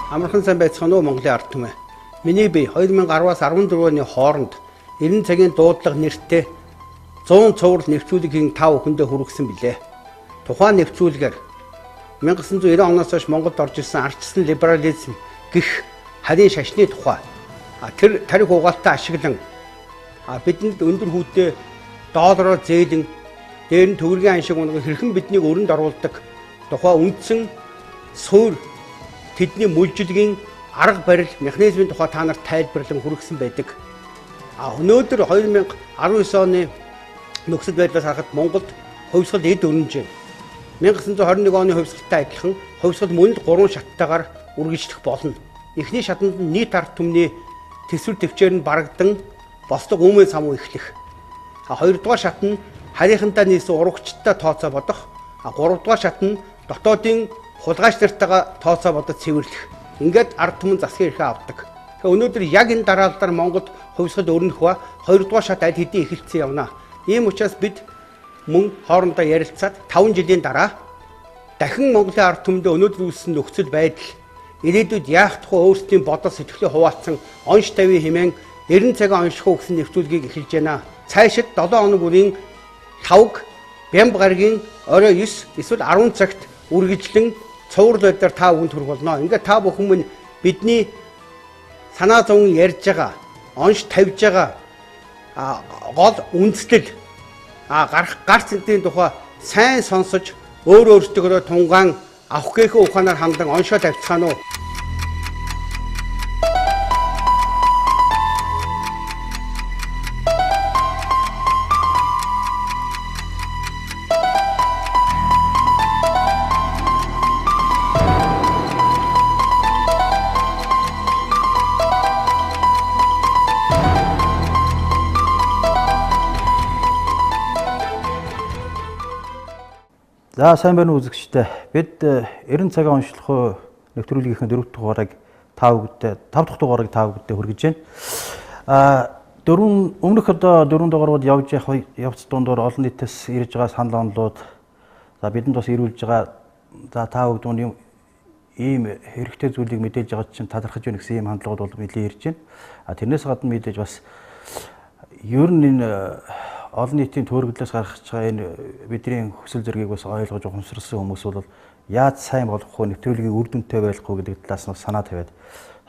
Амархан сайн байцгаана уу Монголын ард түмээ. Миний бие 2010-аас 14 оны хооронд Эрин цагийн дуудлага нэртэй 100 цуврал нэвтрүүлгийн 5 хүндээ хүргэсэн билээ. Тухайн нэвтрүүлгээр 1990 оноос хойш Монголд орж ирсэн ардчилсан либерализм гэх харийн шашны тухай тэр тарих угаалтаа ашиглан бидэнд өндөр хүүтэй доллараар зээлэн дээр нь төгрөгийн ан шиг унган хэрхэн биднийг өрөнд оруулдаг тухай үндсэн суурь тэдний мүлжилгийн арга барил механизмын тухай та нарт тайлбарлан хүргэсэн байдаг. Өнөөдөр 2019 оны нөхцөл байдлаас харахад Монголд хувьсгал эд өрнөж байна. 1921 оны хувьсгалтай адилхан хувьсгал мөн л 3 шаттайгаар үргэлжлэх болно. Эхний шатанд нь нийт ард түмний төсвөр төвчээр нь барагдан бослог үүмэн самуу эхлэх. Хоёрдугаар шат нь харийнхантаа нийсэн урагчтай тооцоо бодох. Гуравдугаар шат нь дотоодын хулгайч нартайгаа тооцоо бодож цэвэрлэх. Ингээд ард түмэн засгийн эрхээ авдаг. Тэгэхээр өнөөдөр яг энэ дараалалаар Монголд хувьсгал өрнөх ба хоёрдугаар шат аль хэдийн эхэлсэн явна. Ийм учраас бид мөн хоорондоо ярилцаад 5 жилийн дараа дахин Монголын ард түмэндээ өнөөдөр үүссэн нөхцөл байдал ирээдүйд яах тухай өөрсдийн бодол сэтгэлээ хуваалцсан онш тавийн хэмээн Эрин цагийн оношлохуй гэсэн нэвтрүүлгийг эхэлж байна. Цаашид 7 хоног үрийн 5-г Бямб гарагийн орой 9 эсвэл 10 цагт үргэлжлэн цуврал байдлаар та бүхэнд хүрэх болно. Ингээд та бүхэн минь бидний санаа зовн ярьж байгаа, онш тавьж байгаа гол үндслэл гарц цэнтрийн тухай сайн сонсож өөртөө тунгаан авах гээхээ ухаанаар хандан оншоо тавьцгаана уу? За сайн байна уу үзэгчдээ. Бид Эрин цагийн оношлохуй нэвтрүүлгийнхээ 4 дахь дугаарыг 5 дахь дугаарыг 5 гэдээ хүргэж байна. Өмнөх одоо 4 дугаарууд явж явц дундуур олон нийтээс ирж байгаа санал онолууд за бидэнд бас ирүүлж байгаа за та бүхэн ийм хэрэгтэй зүйлийг мэдээлж байгаа чинь талархаж байна гэсэн ийм хандлагууд бол нэлээд ирж байна. Тэрнээс гадна мэдээж бас ер нь энэ олон нийтийн төөрөгдлөөс гаргаж байгаа энэ бидний хүсэл зоригийг бас ойлгож ухамсарсан хүмүүс бол яаж сайн болох вэ, нэвтрүүлгийн үр дүнтэй байх вэ гэдэг талаас нь санаа тавиад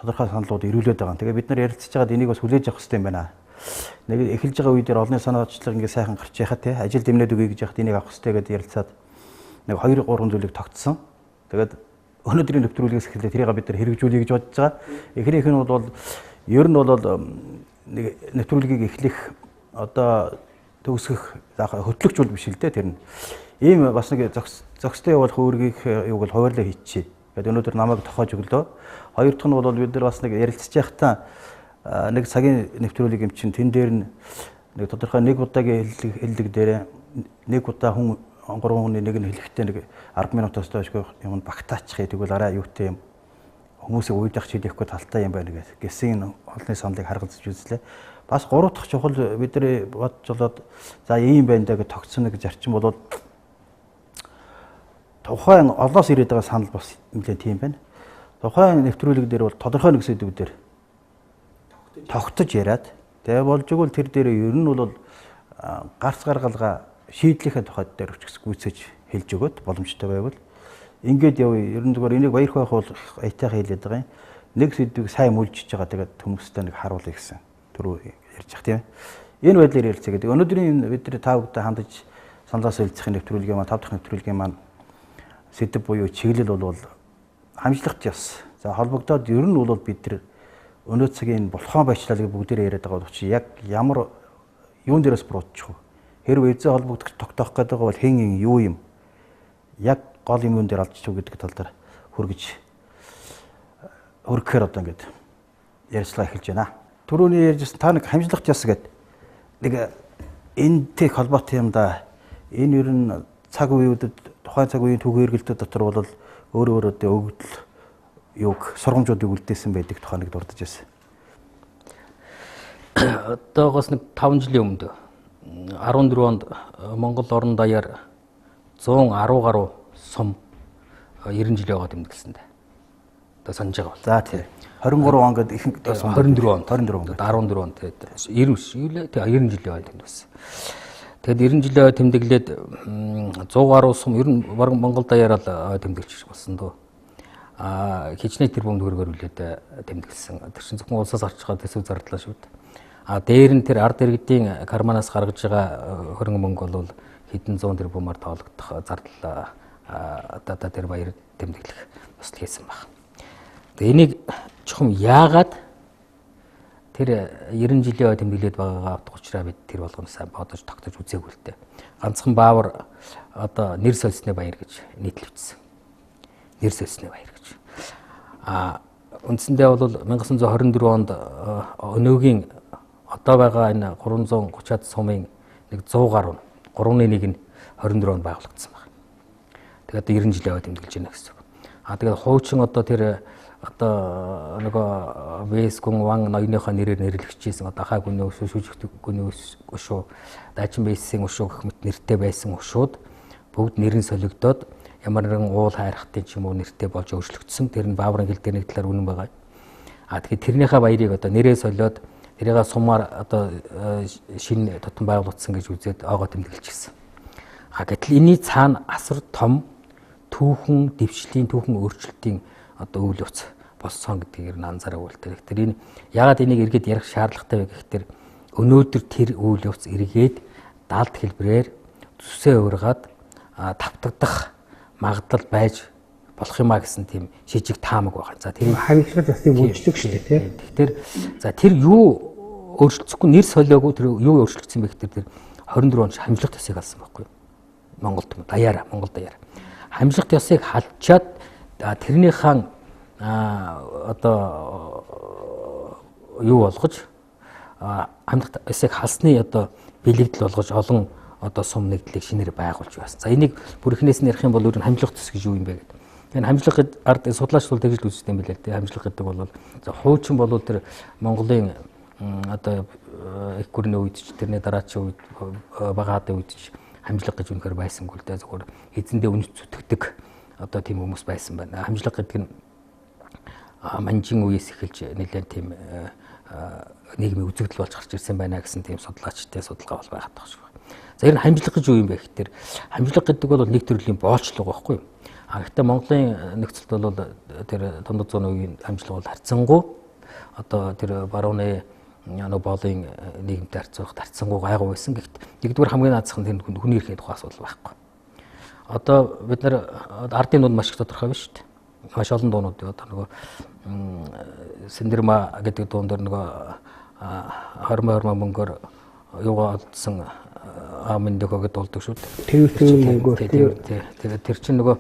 тодорхой саналууд ирүүлээд байгаа. Тэгээ бид нар ярилцж байгаад энийг бас хүлээж авах хэрэгтэй юм байна. Нэг эхэлж байгаа үедээ олонний санаачлал ингээд сайхан гарч яхаа те ажил дэмнээд өгье гэж яхад энийг авах хэрэгтэй гэдээ ярилцаад нэг 2-3 зүйлийг тогтсон. Тэгээд өнөөдрийн нэвтрүүлгээс эхлээд тэрийг бид нар хэрэгжүүлэе гэж бодож байгаа. Эхнийх нь бол ер нь бол нэг нэвтрүүлгийг эхлэх одоо төгсгөх хөтлөгч бол биш л дээ тэр нь. Ийм бас нэг зохистой явуулах үүргийг юуг бол хуваарлаа хийчихье. Тэгээд өнөөдөр намайг тохиож өглөө. Хоёр дахь нь бол бид нар бас нэг ярилцж байхдаа нэг цагийн нэвтрүүлэг юм чинь тэн дээр нэг тодорхой нэг удаагийн хэллэг дээр нэг удаа хүн 3 хүний нэг нь хэлэхдээ нэг 10 минутаас доош юм багтаачих. Тэгвэл арай юутэй юм хүмүүсийг уйдах чийлэхгүй талтай юм байна гэсэн олонний саналыг харгалзаж үзлээ. Бас 3 дахь чухал бид нар бодж болоод за ийм байна даа гэж тогтсон нэг зарчим бол тухайн олоос ирээд байгаа санал бас нэлээд тийм байна. Тухайн нэвтрүүлэг дээр бол тодорхой нэг сэдвүүд дээр тогтож яриад тэгээ болж игэл тэр дээр ер нь бол гарц гаргалгаа шийдлийнхээ тухайд дээр гүйцэж хэлж өгöd боломжтой байвал ингээд явъя. Ер нь зүгээр энийг Баярхүү бол аятайхан хэлээд байгаа юм. Нэг сэдвийг сайн мүлжиж байгаа тэгээд хүмүүстэй нэг харуулъя гэсэн түрүү ярьж байгаа тийм. Энэ байдлаар ярилцъя гэдэг. Өнөөдрийн бид нар та бүхэнд хандаж саналаас хэлцэх нэвтрүүлгийн маань 5 дахь нэвтрүүлгийн маань сэдв буюу чиглэл бол хамжлагч яс. За холбогдоод ер нь бол бид нар өнөө цагийн болохоон байцлалыг бүгдээрээ яриад байгаа учраас яг ямар юун дээрээс буруутчих вэ? Хэрвээ эзэн холбогдох тогтоох гэдэг бол хэн юу юм? Яг гол юм дээр алдчих уу гэдэг тал дээр хүргэхээр одоо ингээд ярьцлага эхэлж байна. Түрүүний ярьжсэн та нэг хамжлагч яс гэдэг нэг энэтэй холбоотой юм да. Энэ ер нь цаг үеүүдэд тухайн цаг үеийн түүх эргэлтүүд дотор бол өөрөө өгдөл юг сургамжуудыг үлдээсэн байдаг тухай нэг дурдж байсан. Одоогоос нэг 5 жилийн өмнө 14 онд Монгол орон даяар 110 гаруй сум 90 жилийн яваад тэмдэглэсэн дээ. одоо санаж байгаа бол. За тий. 23 он гэдэг ихэнх 24 он. 14 он тэгээд 90 жилийн ойд тэмдэглэсэн. Тэгэд 90 жилийн ойд тэмдэглээд 100 гаруй сум ер нь бараг Монгол даяар л тэмдэглэж болсон дөө. Хичнээн тэрбум төгрөгөөр үлээд тэмдэглэсэн. Тэр чинь зөвхөн улсаас гарч байгаа төсөв зардлаа шүү дээ. Дээр нь тэр ард иргэдийн карманаас гаргаж байгаа хөрөнгө мөнгө бол хэдэн зуун тэрбумаар тоологдох зардал одоо тэр баяр тэмдэглэх бас хийсэн баг. Тэгээ энийг чухам яагаад тэр 90 жилийн ой тэмдэглээд байгаагаа утгачраа бид тэр болгоно сайн бодож тогтож үзээгүй л дээ. Ганцхан баавар одоо нэр солисны баяр гэж нийтлэгдсэн. Нэр солисны баяр гэж. Үндсэндээ бол 1924 онд өнөөгийн одоо байгаа энэ 330-аад сумын нэг 100 гаруй 3.1 нь 24 онд байгуулагдсан байна. Тэгээд 90 жилийн ой тэмдэглэж байна гэсэн үг. Тэгээд хуучин одоо тэр одоо нөгөө Вэскүн ван ноёныхоо нэрээр нэрлэгдчихсэн одоо хаа гүний өшөө шүүжигдэх гүний өшөө дайчин бэйсийн өшөө гэх мэт нэртэй байсан өшөөд бүгд нэрэн солигдоод ямар нэгэн уул хайрхтын ч юм уу нэртэй болж өөрчлөгдсөн. Тэр нь бааврын хил дээр нэг талаар үнэн байгаа. Тэгэхээр тэрнийхээ баярыг одоо нэрээ солиод тэрийг сумаар одоо шинэ тутам байгуулагдсан гэж үзээд оогоо тэмдэглэжсэн. Гэтэл энэний цаана асар том түүхэн дэвшлийн түүхэн өөрчлөлтийн одоо үйл явц болсон гэдгийг нь анзаараа үлдээ. Тэр энэ яагаад энийг эргээд ярих шаардлагатай вэ гэхээр өнөөдөр тэр үйл явц эргээд даалт хэлбэрээр зүсээ уургаад тавтагдах магадлал байж болох юмаа гэсэн тийм шижиг таамаг байгаа. За тэр хамжлага засыг үүсдэг шүү дээ тийм. Тэгэхээр за тэр юу өөрчлөгдөхгүй нэр солиогүй тэр юу өөрчлөгдсөн бэ гэхээр тэр 24 онд хамжлага засыг алсан байхгүй юу? Монголд даяар Монгол даяар. Хамжлага засыг халчаад тэрнийхэн одоо юу болгож хамжлага засыг халсны одоо бэлэгдэл болгож олон одоо сум нэгдлийг шинээр байгуулж байсан. За энийг бүр ихнээс нь ярих юм бол өөр нь хамжлага засаг гэж юу юм бэ гэдэг. Тэгэхээр хамжлага ард судлаач бол тэгж л үздэг юм билээ л дээ. Хамжлага гэдэг бол за хуучин бол тэр Монголын одоо их гүрний үед ч тэрний дараачийн үед багаадын үед ч хамжлага гэж үнэхээр байсангүй л дээ. Зөвхөн эзэндээ үнэт зүтгэдэг одоо тийм хүмүүс байсан байна. Хамжлага гэдэг нь манжин үеэс эхэлж нэлээд тийм нийгмийн үзэгдэл болж гарч ирсэн байна гэсэн тийм судлаачтай судалгаа бол байгаад байгаа шүү. За энэ хамжлага гэж юу юм бэ гэхээр хамжлага гэдэг бол нэг төрлийн боолчлого байхгүй юу? Гэхдээ Монголын нөхцөлд бол тэр дундад зууны үеийн хамжлага бол харьцангуй одоо тэр барууны нэг боолын нийгэмтэй харьцангуй гайгүй байсан. Гэхдээ нэгдүгээр хамгийн наадсах нь тэр хүний эрхийн тухай асуудал байхгүй. Одоо бид нар ардын дунд маш их тодорхой байна шүү дээ. Маш олон дуунууд одоо нөгөө Сэндэрма гэдэг дуун дээр нөгөө хормоо мөнгөөр юугаа олдсон амын дөхөөгд болдог шүү дээ. Тэгээд тэр чинь нөгөө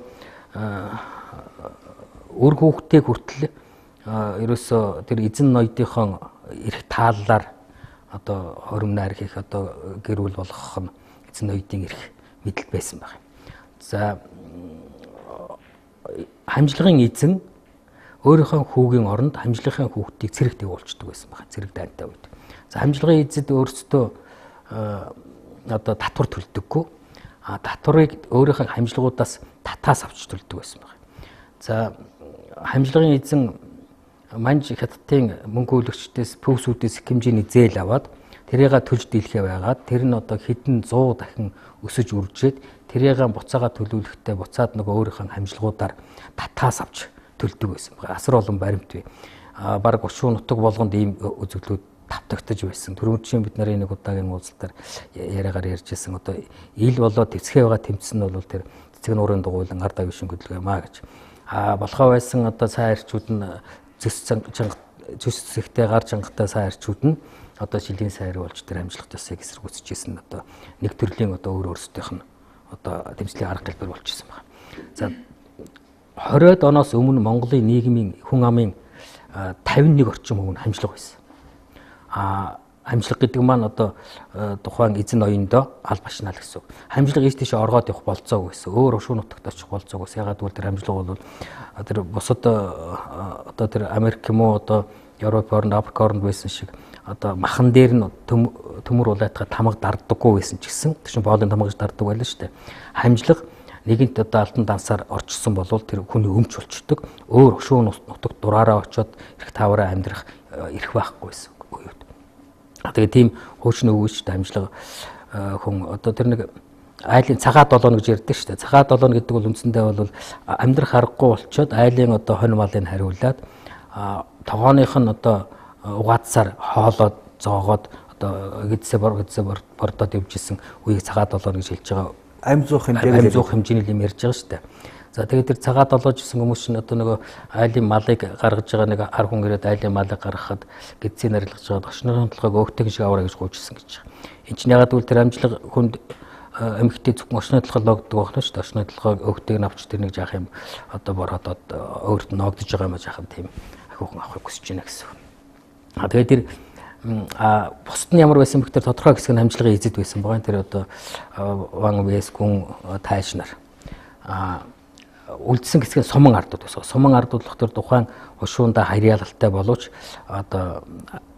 өр хүүхдээ хүртэл ерөөсөө тэр эзэн ноёдынхон эрх тааллаар одоо хоримнаар хийх одоо гэрүүл болгох нь эзэн ноёдын эрх мэдэл байсан байна. За хамжлагын эзэн өөрийнхөө хүүгийн оронд хамжлагын хүүхдийг цэрэгтэй уулчдаг байсан байна. Цэрэг дайнтай үед. За хамжлагын эзэд өөрсдөө одоо татвар төлдөггүй. Татварыг өөрийнхөө хамжлагуудаас татаас авч төлдөг байсан байна. За хамжлагын эзэн манж хятадын мөнгө үйлэгчдээс пөвсүүдээс хэмжээний зээл аваад тэрийг төлж дийлхээ байгаад тэр нь одоо хэдэн 100 дахин өсөж үржээд тэрийг буцаага төлөвлөхдөө буцаад нөгөө өөрийнхөө хамжлагуудаар татаас авч төлдөг байсан байна. Асар олон баримт бий. Бараг 30 нутаг болгонд ийм үзэгдлүүд тавтагдаж байсан. Түрүүчийн бид нарын нэг удаагийн уулзалтаар яриагаар ярьжсэн одоо ил болоод тэцгээ байгаа тэмцэн нь бол тэр цэцэг нуурын дугуйлан ард авишин хөдөлгөө маа гэж. Болохоо байсан одоо сайн арчууд нь зүс зэхтэй гар чангатай сайн арчууд нь одоо шилийн сайр болж тэр амжилт төсөйг эсэргүүцэжсэн одоо нэг төрлийн одоо өөр өөрсдийнх нь одоо тэмцлийн арга хэлбэр болчихсон байна. За 20-од оноос өмнө Монголын нийгмийн хүн амын 51 орчим хүн хамжлага байсан. Хамжлага гэдэг маань одоо тухайн эзэн ноёндоо аль башнаал гэсэн. Хамжлага ийш тийш оргоод явах болцоог гэсэн. Өөр ушуу нутагт очих болцоог гэсэн. Ягаад гэвэл тэр хамжлага бол тэр бусад одоо тэр Америк юм уу одоо Европ орнд Африк орнд байсан шиг одоо махан дээр нь төмөр улайтгаа тамга дардаггүй байсан ч гэсэн. Тэр чинь боолын тамга гэж дарддаг байлаа шүү дээ. Хамжлага нэгэнт одоо алтан дансаар орчсон бол тэр хүний өмч болчдөг. Өөр хөшөө нутагт дураараа очиод эрх таваараа амьдрах эрх байхгүй байсан. Тэгээ тийм хуучин өвгөөчтэй амжилга хүн одоо тэр нэг айлын цагаа долооно гэж ярьдаг шүү дээ. Цагаа долооно гэдэг бол үндсэндээ бол амьдрах аргагүй болчоод айлын одоо хонь малыг хариулаад тогооных нь одоо угаацсаар хоолоод зоогоод одоо эгэдсээ бордоод явжсэн үеийг цагаа долооно гэж хэлж байгаа. Амь зуух хэмжээний юм ярьж байгаа шүү дээ. За тэгээд тэр цагаа долоож исэн хүмүүс чинь одоо нөгөө айлын малыг гаргаж байгаа нэг ар хүн ирээд айлын малыг гаргахад гэдсийг нарилгаж байгаа тошны толгойг өөхтэй шиг аваарай гэж гуйжсэн гэж байгаа. Энд чинь ягаад гэвэл тэр амжилга хүнд эмхтэй зөвхөн очны толгой логддог байна шүү дээ. Очны толгойг өөхтэйг навч тэр нэг жаах юм одоо бороод өөрт нь ногдож байгаа юм жаах юм тийм ахиухан авахыг хүсэж байна гэсэн. Тэгээд тэр бусд нь ямар байсан бэхээр тодорхой хэсэг нь амжилгын эзэд байсан байгаа. Тэр одоо ван вэскүн тайшнаар үлдсэн хэсэг нь суман ардууд байсан. Суман ардууд болохоор тухайн хушуунда харьяалалтай боловч одоо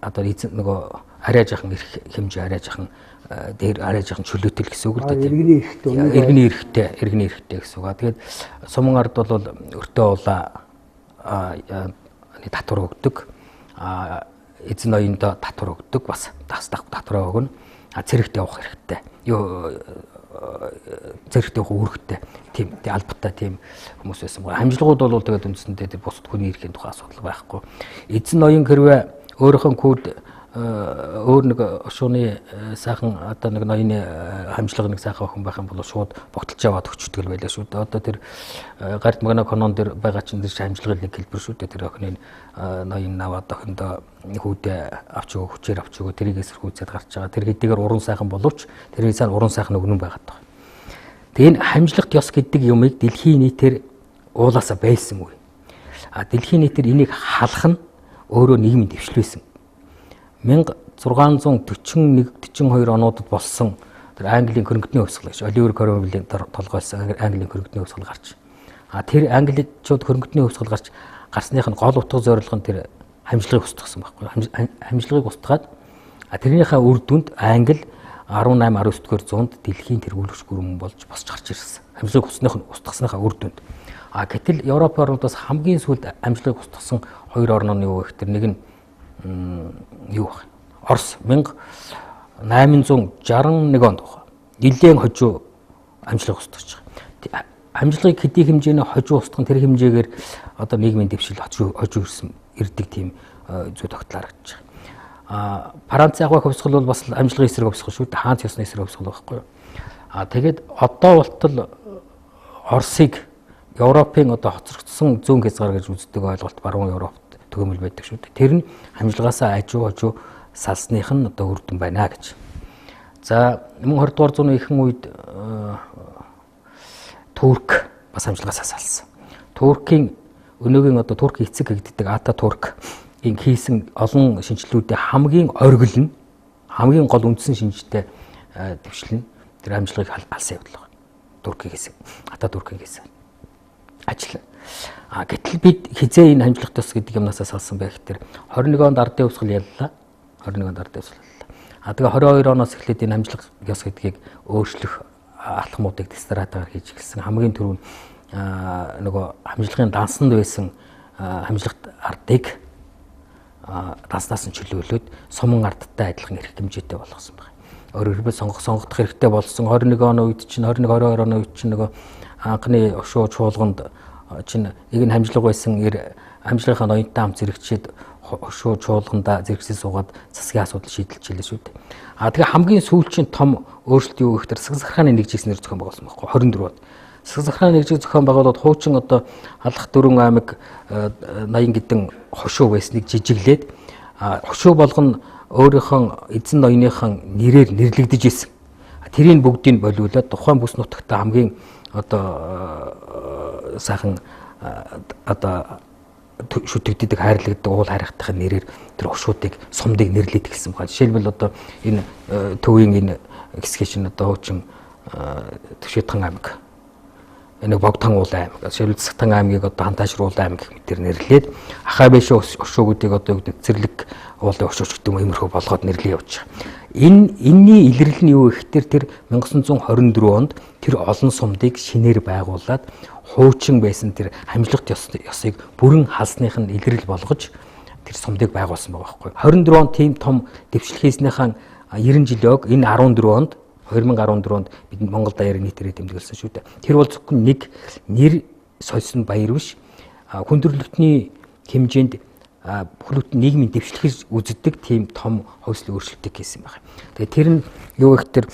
эзэн нөгөө арай жахан эрх хэмжээ арай жахан дээр арай жахан чөлөөтэй л гэсэн үг л дээ. Иргэний эрэхтэй гэсэн үг. Тэгээд суман ард бол өртөө улаа татвар өгдөг. Эзэн ноёндоо татвар өгдөг, бас татвар өгнө. Цэрэгт явах хэрэгтэй. Зэрэгтэй үүрэгтэй тийм албатай тийм хүмүүс байсан байгаа. Хамжлагууд бол тэгээд үндсэндээ тэр бусад хүний эрхийн тухай асуудал байхгүй. Эзэн ноён хэрвээ өөрийнхөө код өөр нэг шууны сайхан одоо нэг ноёны хамжлага нэг сайхан охин байх юм бол шууд богтолж яваад өчтгөл байлаа шүү дээ. Одоо тэр гарт магна канон дээр байгаа чинь тэр хамжлагын нэг хэлбэр шүү дээ. Тэр охины ноён наваад охиндоо хүүдээ авч өгөө хүчээр авч өгөө тэрийг эсэргүүцээд гарч байгаа. Тэр хэдийгээр уран сайхан боловч тэрний цаана уран сайхан өгнөн байгаад байгаа. Тэгээ энэ хамжлагт ёс гэдэг юмыг дэлхийн нийтээр уулаасаа байлсан үе. Дэлхийн нийтээр энийг халах нь өөрөө нийгмийн дэвшлээсэн. 1641-42 онуудад болсон тэр Английн хөрөнгөний хувьсгал гэж Оливер Кромвелийн толгойсон Английн хөрөнгөний хувьсгал гарч. Тэр англичууд хөрөнгөний хувьсгал гарч гарсных нь гол утга зорилго нь тэр хамжлагыг устгасан байхгүй. Хамжлагыг устгаад тэрнийхээ үр дүнд Англи 18-19-р зуунд дэлхийн тэргүүлэгч гүрэн болж босч гарч ирсэн. Хамжлагыг устгасныхаа үр дүнд. Гэтэл Европ орнуудаас хамгийн сүүлд хамжлагыг устгасан хоёр орнооны юу гэх тэр нэг нь юу вэ? Орос 1861 онд байна. Нилээн хожуу амжилга устгаж байгаа. Амжилгыг хэдий хэмжээний хожуу устгах тэр хэмжээгээр одоо нийгмийн дэвшил хожуу ирдэг тийм зүй тогтол харагдаж байгаа. Франц агвах хувьсгал бол бас амжилгын эсрэг хувьсгал шүү дээ. Хаанч ёсны эсрэг хувьсгал байхгүй юу? Тэгээд одоо болтол Оросыг Европын одоо хоцрогдсон зүүн хязгаар гэж үздэг ойлголт баруун Европт төгөөмөл байдаг шүү дээ. Тэр нь хамжлагаасаа хожуу салсных нь одоо үр дүн байна гэж. За мөн 20 дугаар зууны ихэнх үед Турк бас хамжлагаасаа салсан. Туркийн өнөөгийн одоо Турк эцэг гэгддэг Ататуркийн хийсэн олон шинжилгүүдийн хамгийн оргил нь хамгийн гол үндсэн шинжтэй дэвшил нь тэр хамжлагыг алсан явдал байна. Туркийн хийсэн Ататуркийн хийсэн ажил. Гэтэл бид хизээ энэ хамжлагт ёс гэдэг юмнасаа салсан байх тэр 21 онд ардын хувьсгал яллаа. 21 онд ардын хувьсгал яллаа. Тэгээ 22 оноос эхлээд энэ хамжлаг ёс гэдгийг өөрчлөх алхмуудыг стратегиар хийж эхэлсэн. Хамгийн түрүүнд нөгөө хамжлагын дансанд байсан хамжлагт ардыг данснаас нь чөлөөлөөд суман ардтай адилхан эрх хэмжээтэй болгосон байна. Өөрөөр хэлбэл сонгох хэрэгтэй болсон 21 оны үед чинь 21 22 оны үед чинь нөгөө анхны шуу чуулганд чинь нэг хамжлага байсан хамжлагынхаа ноёнтой хамт зэрэгчээд шуу чуулганда зэрэгсээ суугаад засгийн асуудал шийдэлж хэлээ шүү дээ. Тэгээ хамгийн сүүлчийн том өөрчлөлт юу гэхээр засаг захиргааны нэгжигснэр зохион байгуулсан байхгүй 24-нд. Засаг захиргааны нэгжиг зохион байгуулаад хуучин одоо Алах Дөрвөн аймаг 80 гэдэн хошуу байсныг жижиглээд хошуу болгоно өөрийнхөө эзэн ноёныхон нэрээр нэрлэгдэж исэн. Тэрийг бүгдийг болиулаад тухайн бүс нутагта хамгийн одоо сайхан одоо шүтэгддэг хайрлагддаг уул хайрхтахын нэрээр тэр хошуудыг сумдыг нэрлээд эхэлсэн байна. Жишээлбэл одоо энэ төвийн энэ хэсгийг чинь одоо хуучин Төшөдхан аймаг нэг Богдхан уул аймаг, Шивлцгтан аймгийг одоо Хантаашруулан аймаг гэх мэтээр нэрлээд Ахай Бэшээ өршөөгүүдийг одоо Цэцэрлэг уулын өршөөч гэдэг юм иймэрхүү болгоод нэрлээ явж байгаа. Энэний илэрлэл нь юу гэхээр тэр 1924 онд тэр олон сумдыг шинээр байгуулад хуучин байсан тэр хамжлагт ёсыг бүрэн халсных нь илэрлэл болгож тэр сумдыг байгуулсан байгаа байхгүй. 24 он тийм том дэвшлэл хийснийхаа 90 жилөг энэ 14 онд 2014 онд бид Монгол даяар нийтээрээ тэмдэглэсэн шүү дээ. Тэр бол зөвхөн нэг нэр сольсон баяр биш. Хүндрэлтний хэмжээнд бүхлөт нийгмийн дэвшлэхэж үздэг тийм том хойслын өөрчлөлтийг хийсэн байна. Тэгээ тэр нь юу гэхээр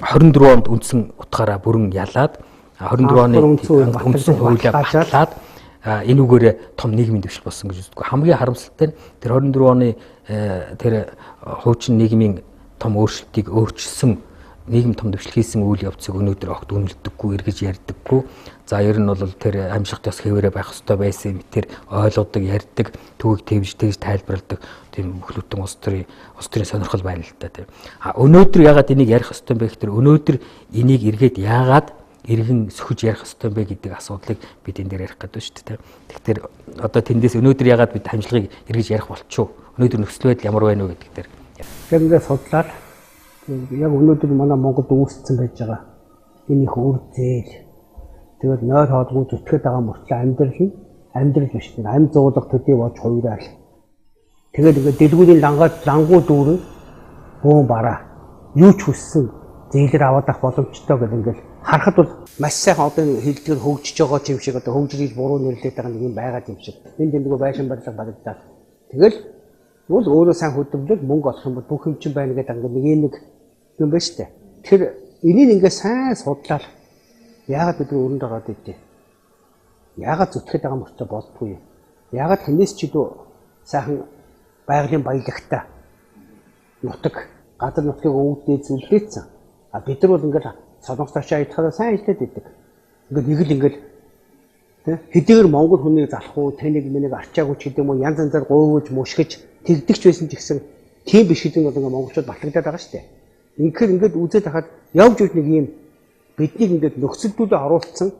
24 онд үндсэн утгаараа бүрэн ялаад 24 оны үндсэн хуулийг батлаад энүүгээрээ том нийгмийн дэвшил болсон гэж үздэг. Хамгийн харамсалтай нь тэр 24 оны тэр хуучин нийгмийн том өөрчлөлтийг өөрчилсөн нийгэм том дэвшил хийсэн үйл явцыг өнөөдөр огт үнэлдэггүй, эргэж ярьдаггүй. За ер нь бол тэр амжилт ёс хэвээрээ байх ёстой байсан юм тэр ойлгодог, ярьдаг, түүхийг тэгж тайлбарладаг тийм бүхлөтэн улс төрийн сонирхол байна л да тийм. Өнөөдөр ягаад энийг ярих ёстой юм бэ гэхээр өнөөдөр энийг эргээд яагаад иргэн сөхөж ярих ёстой юм бэ гэдэг асуудлыг бид энэ дээр ярих гэдэг шүү дээ. Тэгэхээр одоо тэндээс өнөөдөр яагаад бид хамжлагыг эргэж ярих болчихоо? Өнөөдөр нөхцөл байдал ямар байна вэ гэдэг дээр. Тэгэхээр ингээд судлаад яг өнөөдөр манай Монголд үүссэн байж байгаа энэ их үр зээл тэгээд нойр хоолгүй зүтгэж байгаа мөртлөө амьдрал биш тийм амь зуулах төдий болж хувираал. Тэгээд ингээд дэлгүүрийн лангуу дүүрэн бөөн бараа юу ч хүссэн зээлэр аваад авах боломжтой гэдэг ингээд харахад бол маш сайхан одоо хилдгэр хөгжиж байгаа юм шиг одоо хөгжил буруу нэрлээд байгаа нэг юм байгаа юм шиг. Энд тэмдгүү байшин барилга баригдаад. Тэгэл бол өөрөө сайн хөдөлмөд мөнгө олох юм бол бүх юм чинь байна гэдэг ингээд нэг юм байна шүү дээ. Тэр энийг ингээд сайн судлаад яагаад бид өрөнд ороод идэв? Яагаад зүтгэж байгаа мөртөө болдгүй юм? Яагаад хинээс ч дүү сайхан байгалийн баялагтай нутаг гадар нутгийг өвдөө зүлдээсэн. А бид нар бол ингээд солонгосоос аялахаар сайн хэлээд идэг. Ингээд нэг л ингээд хэдийгээр монгол хүнийг залах уу, таныг мэнийг арчаагүй ч гэдэг юм уу янз янзаар гуйвж мушгиж тэгдэгч байсан ч гэсэн тийм биш гэдэг нь бол ингээд монголчууд батлагдаад байгаа шүү дээ. Ингээд үзээд хахад явж үз нэг юм биднийг ингээд нөхцөлдүүдээ оруулсан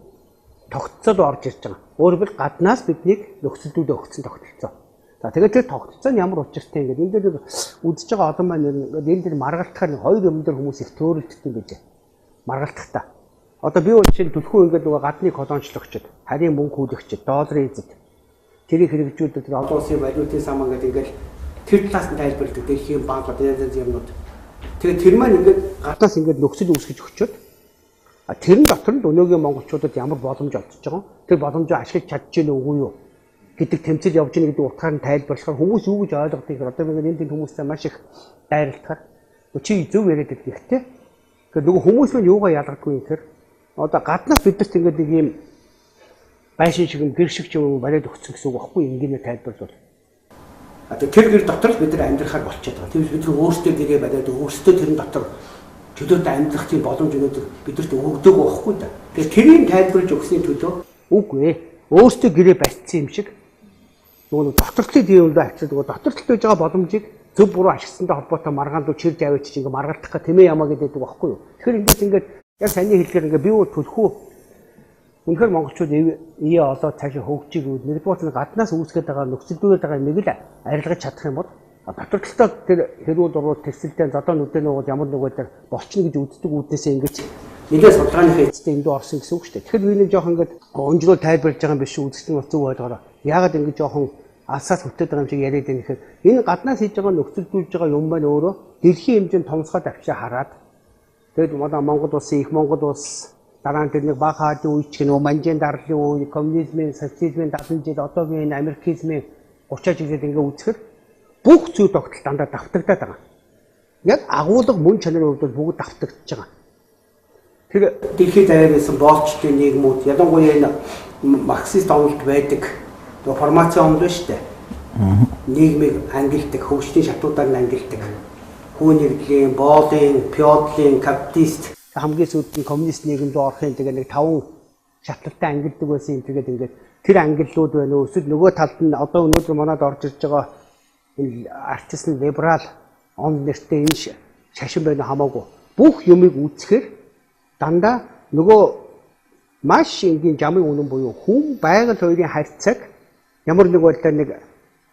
тогтцоод орж ирж байгаа. Өөрөөр хэлбэл гаднаас биднийг нөхцөлдүүдээ өгсөн тогтолцоо. За тэгээд тэр тогтолцоо нь ямар учиртай ингээд энэ дээр үзэж байгаа олон маань ингээд энэ дээр маргалтахаар хоёр юм дээр хүмүүс их төөрөлддөг юм байлээ. Маргалтахтаа. Одоо би бол жишээ нь түлхүү ингээд нөгөө гадны колоничлогчд, харийн мөнгө хүлэгчд, долларын эзэд тэрийг хэрэгжүүлдэг тэр олон улсын валютын сан ингээд тэр талаас нь тайлбарладаг дэлхийн банк одоо янз янз юмнууд. Тэгээд тэр маань ингээд гаднаас ингээд нөхцөл үүсгэж өгчөөд тэрэн дотор нь өнөөгийн монголчуудад ямар боломж олдож байгаа вэ? Тэр боломжоо ашиглаж чадж гэнэ үгүй юу гэдэг тэмцэл явж гэнэ гэдэг утгаар нь тайлбарлахаар хүмүүс юу гэж ойлгодог юм. Одоо ингээд энэ хүмүүстэй маш их дайралтахаар чи зөв яриад байдаг гэхдээ тэгээд нөгөө хүмүүс нь юугаа ялгадаггүй юм тэр одоо гаднаас бидэрт ингээд нэг юм байшин шиг гэр шиг ч юм бариад өгсөн гэсэн үг багхгүй энгийнэ тайлбарлал. Одоо тэр гэр дотор л бид нар амьдрахаар болчиход байгаа. Тэгвэл бид нар өөрсдөө гэрээ бариад өөрсдөө тэрэн дотор төлөөд амьдрах тийм боломж өнөөдөр бидэрт өгдөг байхгүй да. Тэгэхээр тэрийг тайлбарлаж өгсөний төлөө үгүй ээ. Өөрсдөө гэрээ барьцсан юм шиг нөгөө доктортлыг дийлдэ авчирд нөгөө доктортлж байж байгаа боломжийг зөв буруу ашигласантай холбоотой маргаанд чирж аваач чи ингээ маргалдах гэх тэмээ ямаа гэдэг байхгүй юу. Тэгэхээр ингээд яг саний хэлгээр ингээ би бол төлхөө үнэхээр монголчууд ие олоод цаашаа хөгжиж нэгдүгээр нь гаднаас үүсгэж байгаа нөхцөлдүүлээд байгаа нэг л арилгаж чадах юм бол доктортлоо тэр хэрүүл уруу тэсэлтэй зодоо нүдэн уугаад ямар нэгэн дээр болчихно гэж үздэг үүднээсээ ингэж нэгээс судалгааныхаа эцэстээ эндүү орсон гэсэн үг шүү дээ. Тэгэхээр би нэг жоох ингээд унжруу тайлбарлаж байгаа юм биш үү үзэгчдийн бас зөв ойлгоорой. Яагаад ингэж жоохон алсаас хөтөөд байгаа юм шиг яриад байна гэхээр энэ гаднаас хийж байгаа нөхцөлдүүлж байгаа юм байна өөрөө дэлхийн хэмжээнд томсгоод авчаа хараад тэгээд манай Монгол улсын их Монгол улс дараа нь тэр нэг баг хаадын үеч гэнэ манжийн дарлын үе коммунизмын социализмын 70 жил одоогийн америкизмын 30 жилд ингээ үзэхэд бүх зүйл тогтол дандаа давтагдаад байгаа. Яг агуулга мөн чанарын хувьд бүгд давтагдчихж байгаа. Тэр дэлхийд даяарсан боолчдын нийгмүүд ялангуяа энэ марксист онолт байдаг формацийн онол шүү дээ. Нийгмийг ангилдаг, хөгжлийн шатуудаар нь ангилдаг. Хүн нэгдлийн, боолын, феодлын, капиталист хамгийн сүүлд нь коммунист нийгэмд орохын тэгээ нэг 5 шатлалтай ангилдаг байсан юм. Тэгээд ингээд тэр ангиллууд байна уу? Эсвэл нөгөө талд нь одоо өнөөдөр манад орж ирж байгаа энэ артист либерал он нэртэй энэ шашин байна хамаагүй бүх юмыг үүсгэхээр дандаа нөгөө маш энгийн жамын үнэн буюу хүн байгаль хоёрын харьцааг ямар нэг байдлаар нэг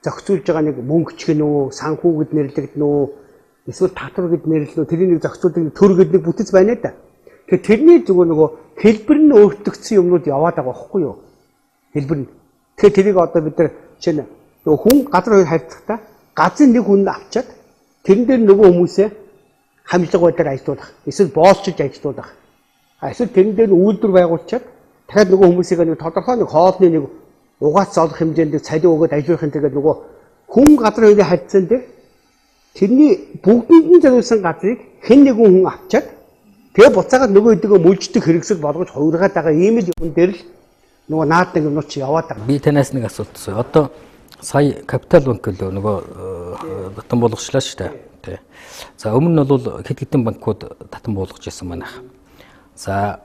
зохицуулж байгаа нэг мөнгөч гэнэ үү, санхүү гэд нэрлэгдэнэ үү, эсвэл татвар гэд нэрлэнэ үү, тэрийг нэг зохицуулдаг төр гэд нэг бүтэц байна да. Тэгэхээр тэрний зүгээр нөгөө хэлбэр нь өөрчлөгдсөн юмнууд яваад байгаа байхгүй юу? Хэлбэр нь. Тэгэхээр тэрийг одоо бид нар чинь нөгөө хүн газар хоёр харьцахдаа газрын нэг хүн авчаад тэрэн дээр нөгөө хүмүүсээ хамжлага байдлаар ажилуулах, эсвэл боолчилж ажилуулах. Эсвэл тэрэн дээр үйлдвэр байгуулчаад дахиад нөгөө хүмүүсийг нэг тодорхой нэг хоолны нэг угаац олох хэмжээнд цалин өгөөд ажилуулахын тэгээд нөгөө хүн газар хоёрын харьцаан дээр тэрний бүгдэнд нь зориулсан газрыг хэн нэгэн хүн авчаад тэгээ буцаагаад нөгөө хэдийгөө мүлждэг хэрэгсэл болгож хувиргаад байгаа ийм л юм дээр л нөгөө наад нэг юмнууд чи яваад байгаа. Би танаас нэг асуулт асууя. Одоо сая капитал банк лөө нөгөө татан болгочлаа шүү дээ. Тий. За өмнө нь бол хэд хэдэн банкуд татан болгож байсан манайх. За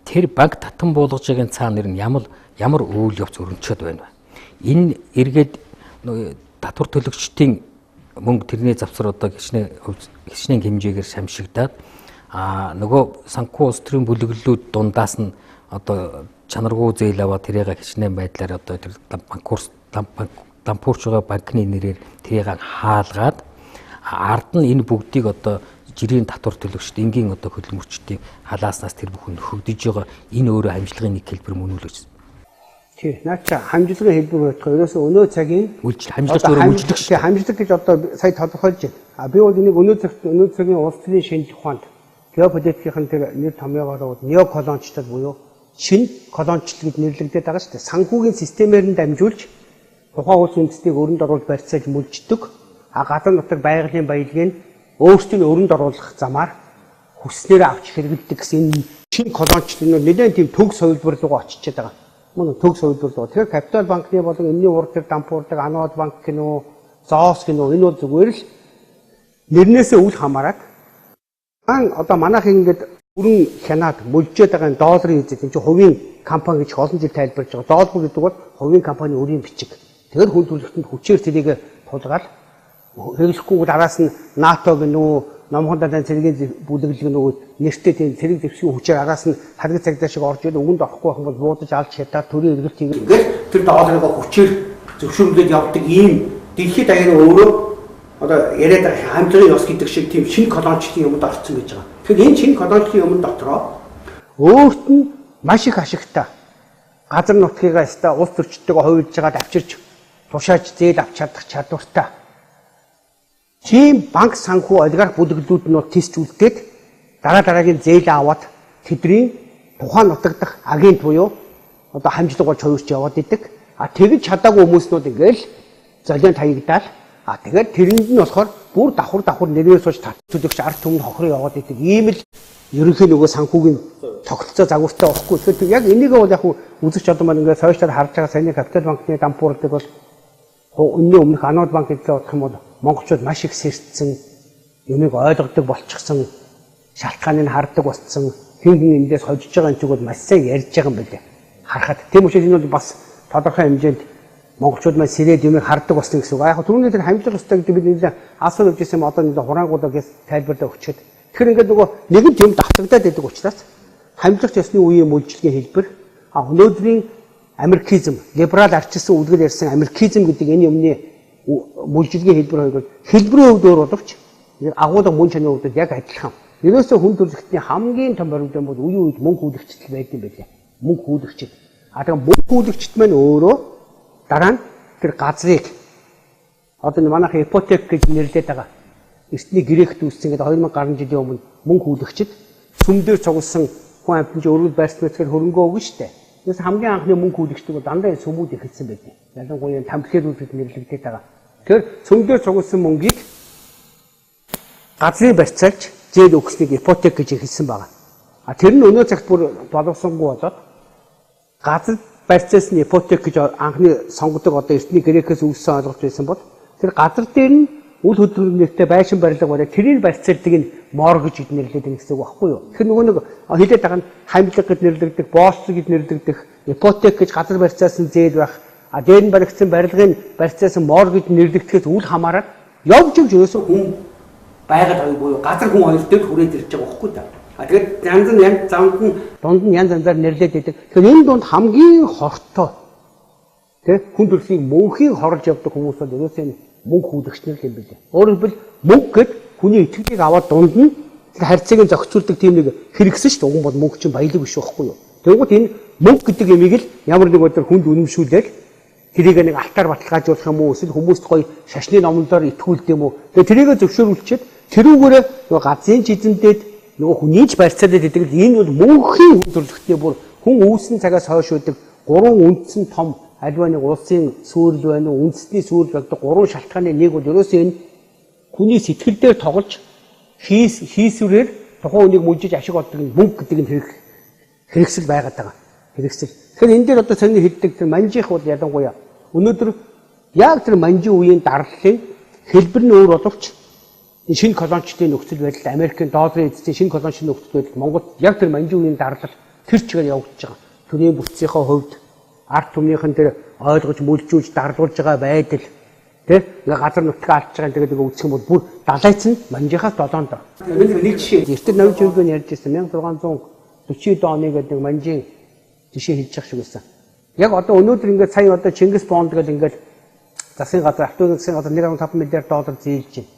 тэр банк татан болгож байгаа цаана нэр нь ямар үйл явц өрнөчөд байна вэ? Энэ эргээд татвар төлөгчдийн мөнгө тэрний завсар одоо хичнээн хэмжээгээр шамшигдаад нөгөө санхүү улс төрийн бүлэглэлүүд дундаас нь одоо чанаргүй зээл аваад тэрийг хичнээн байдлаар одоо тэр дампуурч байгаа банкны нэрээр тэрийг хаалгаад ард нь энэ бүгдийг одоо жирийн татвар төлөгчд энгийн одоо хөдөлмөрчдийн халааснаас тэр бүхэн хөгдөж байгаа энэ өөрөө хамжлагын нэг хэлбэр мөн үү гэж. Тий, наача хамжлагын хэлбэр бодох ерөөсөө өнөө цагийн хамжлага өөрөө үйлчлэг шүү. Хамжлаг гэж одоо сая тодорхойлж байна. Би бол энийг өнөө цагийн улс төрийн шинжлэх ухаанд геополитикийн тэр нэр томьёогоор неоколончлол буюу шинэ колончлол гэж нэрлэгдээд байгаа шүү дээ. Санхүүгийн системээр нь дамжуулж тухайн улс үндэстнийг өрөнд оруулж барьцааж мүлждэг. Гадар нутаг байгалийн баялагийг өөрсдийн өрөнд оруулах замаар хүснээр авч хэрэглэдэг гэсэн энэ шинэ колончлол нь нэлээд тийм төгс хувилбар руу очиж байгаа. Мөн төгс хувилбар руу. Тэгэхээр капитал банкны болон энэний урд төр дампуурдаг анод банк гэнэ үү, зоос гэнэ үү энэ бол зүгээр л нэрнээсээ үл хамааран одоо манайх ингээд бүрэн хянаад мөлжөөд байгаа долларын эзэд энэ чинь хувийн компани гэж олон жил тайлбарлаж байгаа. Доллар гэдэг бол хувийн компани өрийн бичиг. Тэгэхээр хүн төрөлхтөнд хүчээр тэрийг тулгаад хэрэглэхгүй араас нь НАТО гэнэ үү, номхон далайн цэргийн бүлэглэг нөгөө нэртэй тийм цэрэг дэвшгийн хүчээр араас нь харгас цагдаа шиг орж ирээд өгөнд орохгүй байх юм бол буудаж алж хятад төрийн эргэлт хийгээд ингээд тэр долларыг хүчээр зөвшөөрлөд явдаг ийм дэлхийд даяар өөрөө одоо яриад байгаа хамтлагын ёс гэдэг шиг тийм шинэ колончлын юмд орцсон гэж байгаа. Тэгэхээр энэ шинэ колончлын юмд дотроо өөрт нь маш их ашигтай газар нутгийгаа яста улс төрчдтэйгээ хувилж байгаад авчирч тушааж зээл авч чадах чадвартай тийм банк санхүү олигарх бүлэглүүд нь тест үлдээд дараагийн зээл аваад тэдний тухайн нутаг дахь агент буюу одоо хамжлаг болж хувирч яваад идэг. Тэгж чадаагүй хүмүүснүүд ингээл золион таягдаал. Тэгээд тэрэнд нь болохоор бүр давхар нэрээр сууж төлөгч ард түмэнд хохроо яваад идэг. Ийм л ерөнхий нөгөө санхүүгийн тогтолцоо загвартай байхгүй. Тэгэхээр яг энийг бол яг үзэгч одоо маань ингээд сошиалаар харж байгаа саяны капитал банкны дампуурдаг бол өнөө өмнөх анод банк гэдгээ бодох юм бол монголчууд маш их сэрцсэн, юмыг ойлгодог болчихсон, шалтгааныг хардаг болсон, хин эндээс хожиж байгаа юм чиг бол маш сайн ярьж байгаа юм байна. Харахад тийм учраас энэ бол бас тодорхой хэмжээнд монголчууд маань сэрээд юмыг хардаг болсон гэсэн үг. Яг түрүүний тэр хамжлах ёстой гэдэг бид нэлээд асууж явжсэн юм одоо нэг хураангуудаа гэж тайлбарлаа өчөөд. Тэгэхээр ингээд нөгөө нэгэн юм давтагдаад байдаг учраас хамжлах ёсны үеийн мөлжлөгийн хэлбэр өнөөдрийн америкизм, либерал арчилсан үлгэр ярьсан америкизм гэдэг энэ юмны мөлжлөгийн хэлбэр хоёр хэлбэрийн хувьд өөр боловч агуулга мөн чанарын хувьд яг адилхан. Ерөөсөө хүн төрөлхтний хамгийн том баримтан бол үеийн үед мөнгө хүлэгчтэл байдаг юм байлаа. Мөнгө хүлэгчд. Тэгэхээр мөнгө хүлэгчд маань өөрөө дараа нь тэр газрыг одоо манайх ипотек гэж нэрлэдэг байгаа. Эртний грект үүссэн гэдэг 2000 гаруй жилийн өмнө мөнгө хүлэгчд сүмдэр цугласан хүн амьтанд өргөл байрсан мэтгэр хөрөнгө өгнө штэ. Тэгээс хамгийн анхны мөнгө хүлэгчдэг бол дандаа сүмүүд ихэлсэн байдаг. Ялангуяа тамхилуудад нэрлэгдээд байгаа. Тэгэхээр сүмдэр цугласан мөнгийг газрыг барьцаалж зээл өгснэг ипотек гэж ихэлсэн байгаа. Тэр нь өнөө цагт бүр боловсонгүй болоод газар барьцаалсан ипотек гэж анхны сонгодог одоо эртний грекээс үүссэн ойлголт байсан бол тэр газар дээр нь үл хөдлөлтөй байшин барилга бариад тэрийг барьцаалдаг нь моргэж гэж нэрлэдэг гэсэн үг багхгүй юу. Тэгэхээр нөгөө нэг хэлээд байгаа нь хамтлаг гэж нэрлэгдэх, боолцоо гэж нэрлэгдэх, ипотек гэж газар барьцаалсан зээл байх, дээр нь баригдсан барилгын барьцаалсан моргэж нэрлэгдэхээс үл хамааран явж ерөөсөө хүн байгаль хоёр буюу газар хүн хоёр дээр хүрээд ирж байгаа багхгүй та. Тэгээд янз замд нь дунд нь янз янзаар нэрлээд байдаг. Тэгэхээр энэ дунд хамгийн хортой хүн төрөлхийг мөнхийг хорлж явдаг хүмүүс бол ерөөсөө мөнх хүүдэгчнэр юм билээ. Өөрөөр хэлбэл мөнх гэд хүний итгэлийг аваад дунд нь харьцааг зохицуулдаг тийм нэг хэрэгсэн шүү дээ. Уг нь бол мөнх чинь баялаг биш байхгүй юу? Тэгвэл энэ мөнх гэдэг ямиг л ямар нэг өдөр хүнд үнэмшүүлээд тэрийг нэг алтаар баталгаажуулах юм уу? Эсвэл хүмүүст гоё шашны номлолоор итгүүлдэг юм уу? Тэгээ тэрийг зөвшөөрүүлчихэд тэрүүгээрээ нөгөө газрын жизэмдээд нөгөө хүнийч барьцаалаад идэг л энэ бол мөнхийн хүн төрөлхтний бүр хүн үүсэн цагаас хойш үүдэг гурван үндсэн том альва нэг улсын сүрэл байна уу? Үндэсний сүрэл гэдэг гурван шалтгааны нэг бол ерөөсөө энэ хүний сэтгэл дээр тоглож хийсвэрээр тухайн үнийг мүжиж ашиг олдог мөнгө гэдэг нь хэрэгсэл байгаад байгаа. Хэрэгсэл. Тэгэхээр энэ дээр одоо цааны хэлдэг тэр манжих бол ялангуяа өнөөдөр яг тэр манжийн үеийн дарлалын хэлбэр нь өөр боловч энэ шинэ колоничлын нөхцөл байдал Америкийн долларын эзэсийн шинэ колоничлын нөхцөл байдал Монголд яг тэр манжийн үеийн дарлал тэр чигээр явагдаж байгаа. Төрийн бүтцийнхээ хувьд ард түмнийхэн тэр ойлгож мүлжүүлж дарлуулж байгаа байдал ингээ газар нутгаа алдж байгаа тэгээд үүсэх юм бол бүр далайц нь манжихаас 7 доо. Нэг жишээ эртний Наминчимэд ярьж ирсэн 1640 оны гэдэг манжийн жишээ хэлж явах шиг байсан. Яг одоо өнөөдөр ингээд сая одоо Чингис бонд гэл ингээд засгийн газар автогийн засгийн газар 1.5 миллиард доллар зээлж байна.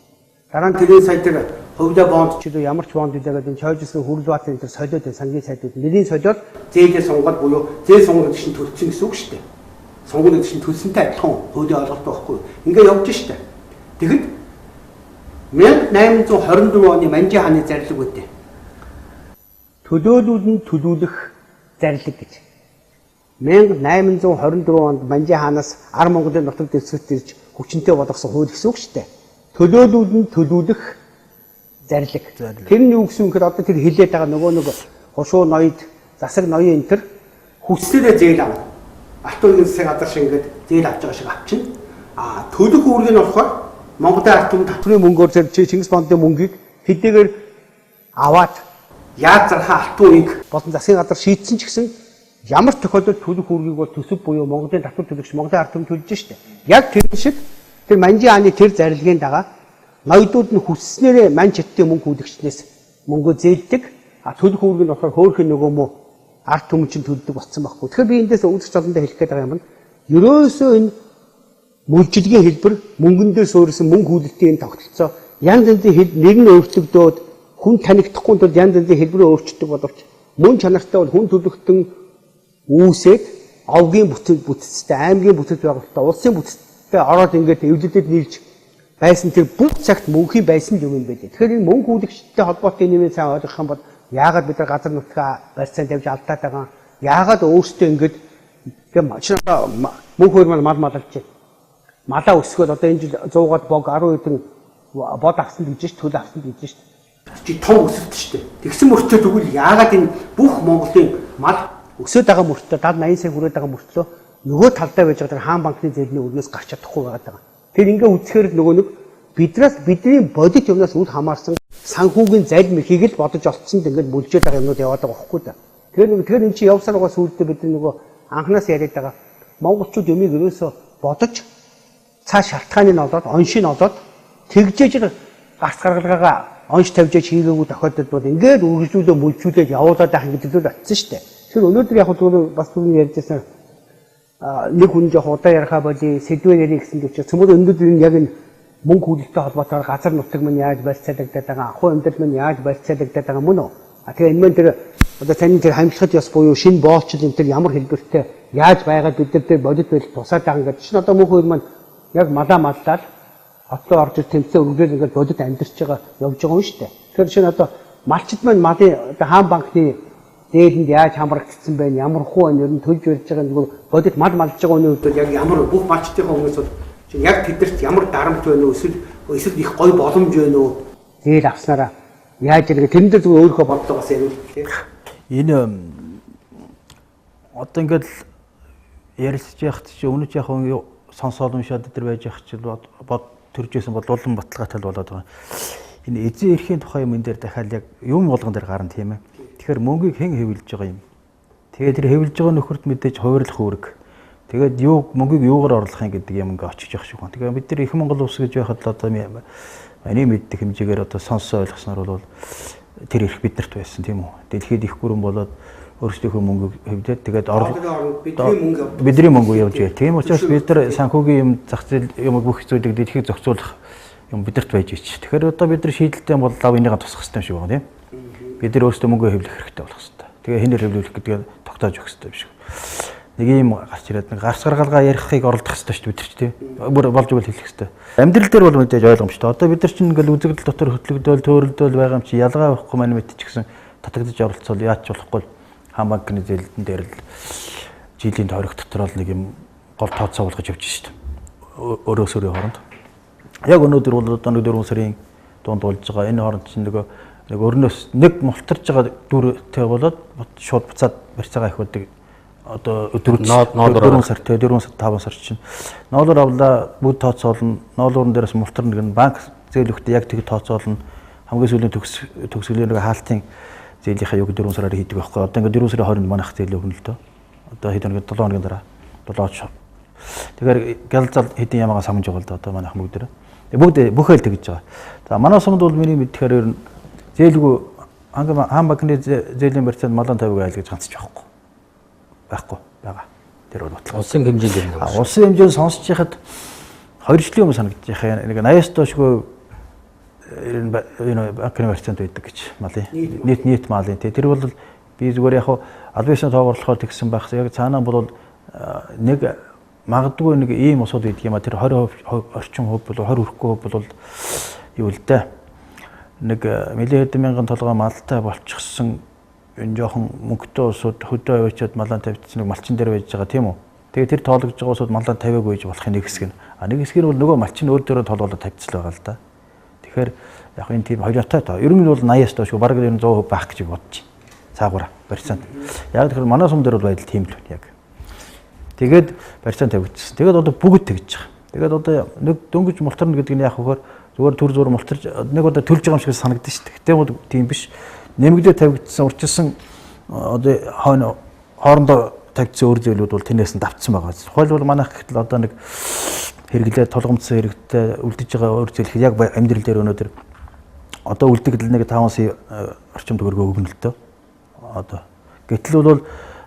Дараа нь тэрийн сая тэр хувьдаа бонд ч ямар ч бонд гэдэг энэ чойжсэн хүрэл баатны тэр солиод сангийн сайдууд нэрийн солиод зээлээ сунгаад буюу зээл сунгад чинь төлсөн гэсэн үг шүү дээ. Сонгуулийн чинь төлсөнтэй адилхан хуулийн ойлголт байхгүй. Ингээ явж штэ. Тэгэхэд 1824 оны Манжи хааны зарлиг үдэ. Төлөөлүүд нь төлүүлэх зарлиг гэж. 1824 онд Манжи хаанаас Ар Монголын нутаг дэвсгэрт ирж хүчинтэй болгосон хууль гэсэн үг штэ. Төлөөлүүд нь төлүүлэх зарлиг. Тэр нь юу гэсэн юм гэхээр одоо тэр хилээд байгаа нөгөө нэг хушуу ноёд засаг ноён энэ төр хүслээрээ зээл авна. Алтын засгийн газар шиг ингээд зээл авч байгаа шиг авчна. Төлөх үүрэг нь болохоор Монголын ард түмэнд татврын мөнгөөр зэрэг Чингис бондын мөнгийг хэдийгээр аваад яаж зархаа алтын үеийг болон засгийн газар шийдсэн ч гэсэн ямар тохиолдолд төлөх үүргийг бол төсөв буюу Монголын татвар төлөгч Монголын ард түмэнд төлж штэ. Яг тэр шиг тэр Манжи хааны тэр зарилгын дагаа ноёдууд нь хүсснээрээ Манчидтын мөнгө хүлэгчнээс мөнгөө зээлдэг. Төлөх үүрэг нь болохоор хөөхөн нөгөө мө ард түмэн чинь төлдөг болсон байхгүй. Тэгэхээр би эндээс өвдөж цолондоо хэлэх гээд байгаа юм нь ерөөсөө энэ мөлжилгийн хэлбэр мөнгөн дээр суурьсан мөнгө хүлэлтийн энэ тогтолцоо янз янзын нэр нь өөрчлөгдөөд хүн танигдахгүй тул янз янзын хэлбэрээ өөрчилдөг боловч мөн чанартай бол хүн төлөвтөн үүсээд овгийн бүтцтэй аймгийн бүтц байгуулалтаа улсын бүтцтэй ороод ингээд эвлэлдэд нийлж байсан тэр бүх цагт мөнхийн байсан юм байлээ. Тэгэхээр энэ мөнгө хүлэгчтэй холбоотой нэмийн сайн ойлгох юм бол яагаад бид нар газар нутгаа барьцаанд явж алдаад байгаа яагаад өөрсдөө ингээд мөнх хөр мал малалж байна. Малаа өсгөл одоо энэ жил 100-аад бог 10 хэдэн бод авсан гэж ш, төл авсан гэж ш. Чи том өсөлт штэ. Тэгсэн мөртөө тэгвэл яагаад энэ бүх Монголын мал өсөд байгаа мөртөө 70-80 сая хүрээд байгаа мөртлөө нөгөө талдаа байж байгаа хаан банкны зээлний өрнөөс гарч чадахгүй байгаа. Тэр ингээ үзэхээр нөгөө нэг бидний бодит юмнаас үл хамаарсан санхүүгийн зарим ихийг л бодож олцсонд ингээд мүлжээд байгаа юмнууд яваад байгаа байхгүй да. Тэгэхээр эн чинь явсаар байгаа сүүлдээ бид нөгөө анханаас яриад байгаа монголчууд юмыг ерөөсөө бодож цааш шалтгааны нь олоод оншийг нь олоод тэгжээж гарц гаргалгаагаа онш тавьжээж хийгээгүй тохиолдолд бол ингээд үргэлжлүүлээ мүлжүүлээд явуулаад байх гэдэг зүйл очсон шүү дээ. Тэгэхээр өнөөдөр яг зүгээр бас түрүүний ярьжсэн нэг хүн жоох удаа ярихаа боли сэдвээр ярих гэсэн гэж цөмөр өнөөдөр энэ яг энэ мөнгө хүлэлттэй холбоотойгоор газар нутаг минь яаж барьцаалагдаад байгаа, ахуй амьдрал минь яаж барьцаалагдаад байгаа мөн үү? Тэгээ энэ мэн тэр одоо таны тэр хамтлагт ёс буюу шинэ боолчл энэ тэр ямар хэлбэртэй яаж байгаад бид нар тэр бодит байдал тусаад байгаа гэдэг чинь одоо мөнх хөр маань яг малаа маллаад хотлоо орж ир тэмцээ өргөөл ингээд бодит амьдарч байгаа явж байгаа юм шүү дээ. Тэгэхээр чинь одоо малчид маань малын одоо хаан банкны дээдэнд яаж хамрагдсан байна, ямар хуу энэ ер нь төлж барьж байгаа нэг бодит мал малж байгаа хүний хувьд яг ямар бүх малчдын хүмүүс бол яг тэдэрт ямар дарамт байна уу эсвэл их гой боломж байна уу зээл авснараа яаж ирэх тэрэн дээр зүгээр өөрийнхөө бодлого бас ярил тийм. Энэ одоо ингээд ярилцж яхад чи өнөөч яг сонсоол уншаад дээр байж яхад чи бод төржсэн бол улам баталгаатай болоод байгаа. Энэ эзэн эрхийн тухай юм энэ дээр дахиад яг юм болгон дээр гарна тийм ээ. Тэгэхээр мөнгийг хэн хэвлэж байгаа юм. Тэгээд тэр хэвлэж байгаа нөхөрт мэдээж хуваарлах үүрэг. Тэгээд мөнгийг юугаар орлох юм гэдэг юм ингээ очиж явах шиг байна. Тэгээд бид нар их Монгол улс гэж байхад л одоо миний мэддэг хэмжээгээр одоо сонсоо ойлгосноор бол тэр эрх биднэрт байсан тийм үү. Дэлхийд их гүрэн болоод өөрсдийнхөө мөнгө хөвдөд тэгээд бидний мөнгө явж яа. Тийм учраас бид нар санхүүгийн юм зах зээл юм бүх зүйлийг дэлхийг зохицуулах юм бидэрт байж ич. Тэгэхээр одоо бид нар шийдэлтэй бол лав энийгээ тусах хэрэгтэй юм шиг байна тийм. Бид нар өөрсдөө мөнгө хөвлөх хэрэгтэй болох хэрэгтэй. Тэгээ хинээр хөвлөх гэдгийг тогтоож өгөх хэрэгтэй биш үү. Нэг юм гарч ирээд нэг гарц гаргалгаа ярихыг оролдох хэрэгтэй шүү дээ бид нар ч тийм. Бүр болж өгөл хэлэх хэрэгтэй. Амьдрал дээр бол мэдээж ойлгомжтой. Одоо бид нар чинь ингээл үзэгдэл дотор хөтлөгдөөл төөрөлдөөл байгаа юм чи ялгаа байхгүй маань мэд ч гэсэн татагдаж оролцвол яаж ч болохгүй хаан банкны зээлдэн дээр л жилийн тойрог дотор л нэг юм гол тооцоо болгож явж шүү дээ. Өөрөөсөө хооронд. Яг өнөөдөр бол одоо нэг 4 сарын дунд болж байгаа энэ хооронд чинь нэг өрнөөс нэг мултарж байгаа дүртэй болоод шууд буцаад барьцаагаа их өдөг одоо өдрөд 4 сар 5 сар чинь ноолоор авлаа бүгд тооцоолно ноолуурн дээрээс мултар нэг банк зээл өгтө яг тэг тооцоолно хамгийн сүүлийн төгсгөлийн нэг хаалтын зээлийнхаа юг 4 сараар хийдэг байхгүй одоо ингээд 4 сарын 20-нд манайх зээл өгнө л дөө одоо хэд нэг 7 хоногийн дараа 7 тэгэхээр гэлзал хэдийн ямаага самж байгаа л доо одоо манайх бүгд дээр бүхэл тэгж байгаа. За манай сумд бол миний мэдхээр ер нь зээлгүй хаан банкны зээлийн барьцаанд малан тавиг айл гэж ганцч байхгүй байгаа. Тэр бол бодлого. Улсын хэмжээнд юм. Улсын хэмжээнд сонсож яхад 2 жилийн өмнө санагдаж яхаа нэг 80-аас доошгүй банкны барьцаанд байдаг гэж малын нийт малын тэр бол би зүгээр яг аль биесийн тооцоолохоор тэгсэн байх. Яг цаанаа бол нэг магадгүй нэг ийм усуд идэх юм а тэр 20% орчим хөв бол 20 хүрэхгүй хөв бол юу л дээ. Нэг нэлээд хэдэн мянган толгой малтай болчихсон энэ жоохон мөнгөтэй усуд хөдөө авчиад малан тавьчихсан нэг малчин дээр байж байгаа тийм үү. Тэгээ тэр тоологж байгаа усуд малан тавиагүй гэж болохын нэг хэсэг нь. А нэг хэсэг нь бол нөгөө малчин өөр дөрөөр толгоолоо тавьчихсан байгаа л да. Тэгэхээр яг энэ тийм хоёртой тоо. Ер нь бол 80-аас доошгүй бараг 100% байх гэж бодож байна. Цаагаараа барьцаанд. Яг тэгэхээр манай сум дээр бол байдал тийм л байна яг. Тэгээд барьцаанд тавигдчихсан. Тэгээд одоо бүгд тэгж байгаа. Тэгээд одоо нэг дөнгөж мултарна гэдэг нь яг хөөр зүгээр төр зур мултарж нэг удаа төлж байгаа юм шиг санагдаж шүү дээ. Гэтэ бол тийм биш. Нэмэгдээ тавигдсан урчилсан одоо хоорондоо тавьдсан өөр зүйлүүд бол тэрнээс нь давтсан байгаа. Тухайлбал манайх гэтэл одоо нэг хэрэглээ толгомцсон хэрэгтэй үлдэж байгаа өөр зүйл яг амьдрал дээр өнөөдөр одоо үлдэгдэл нэг 5 сая орчим төгрөгөө өгнө л дөө. Одоо гэтэл бол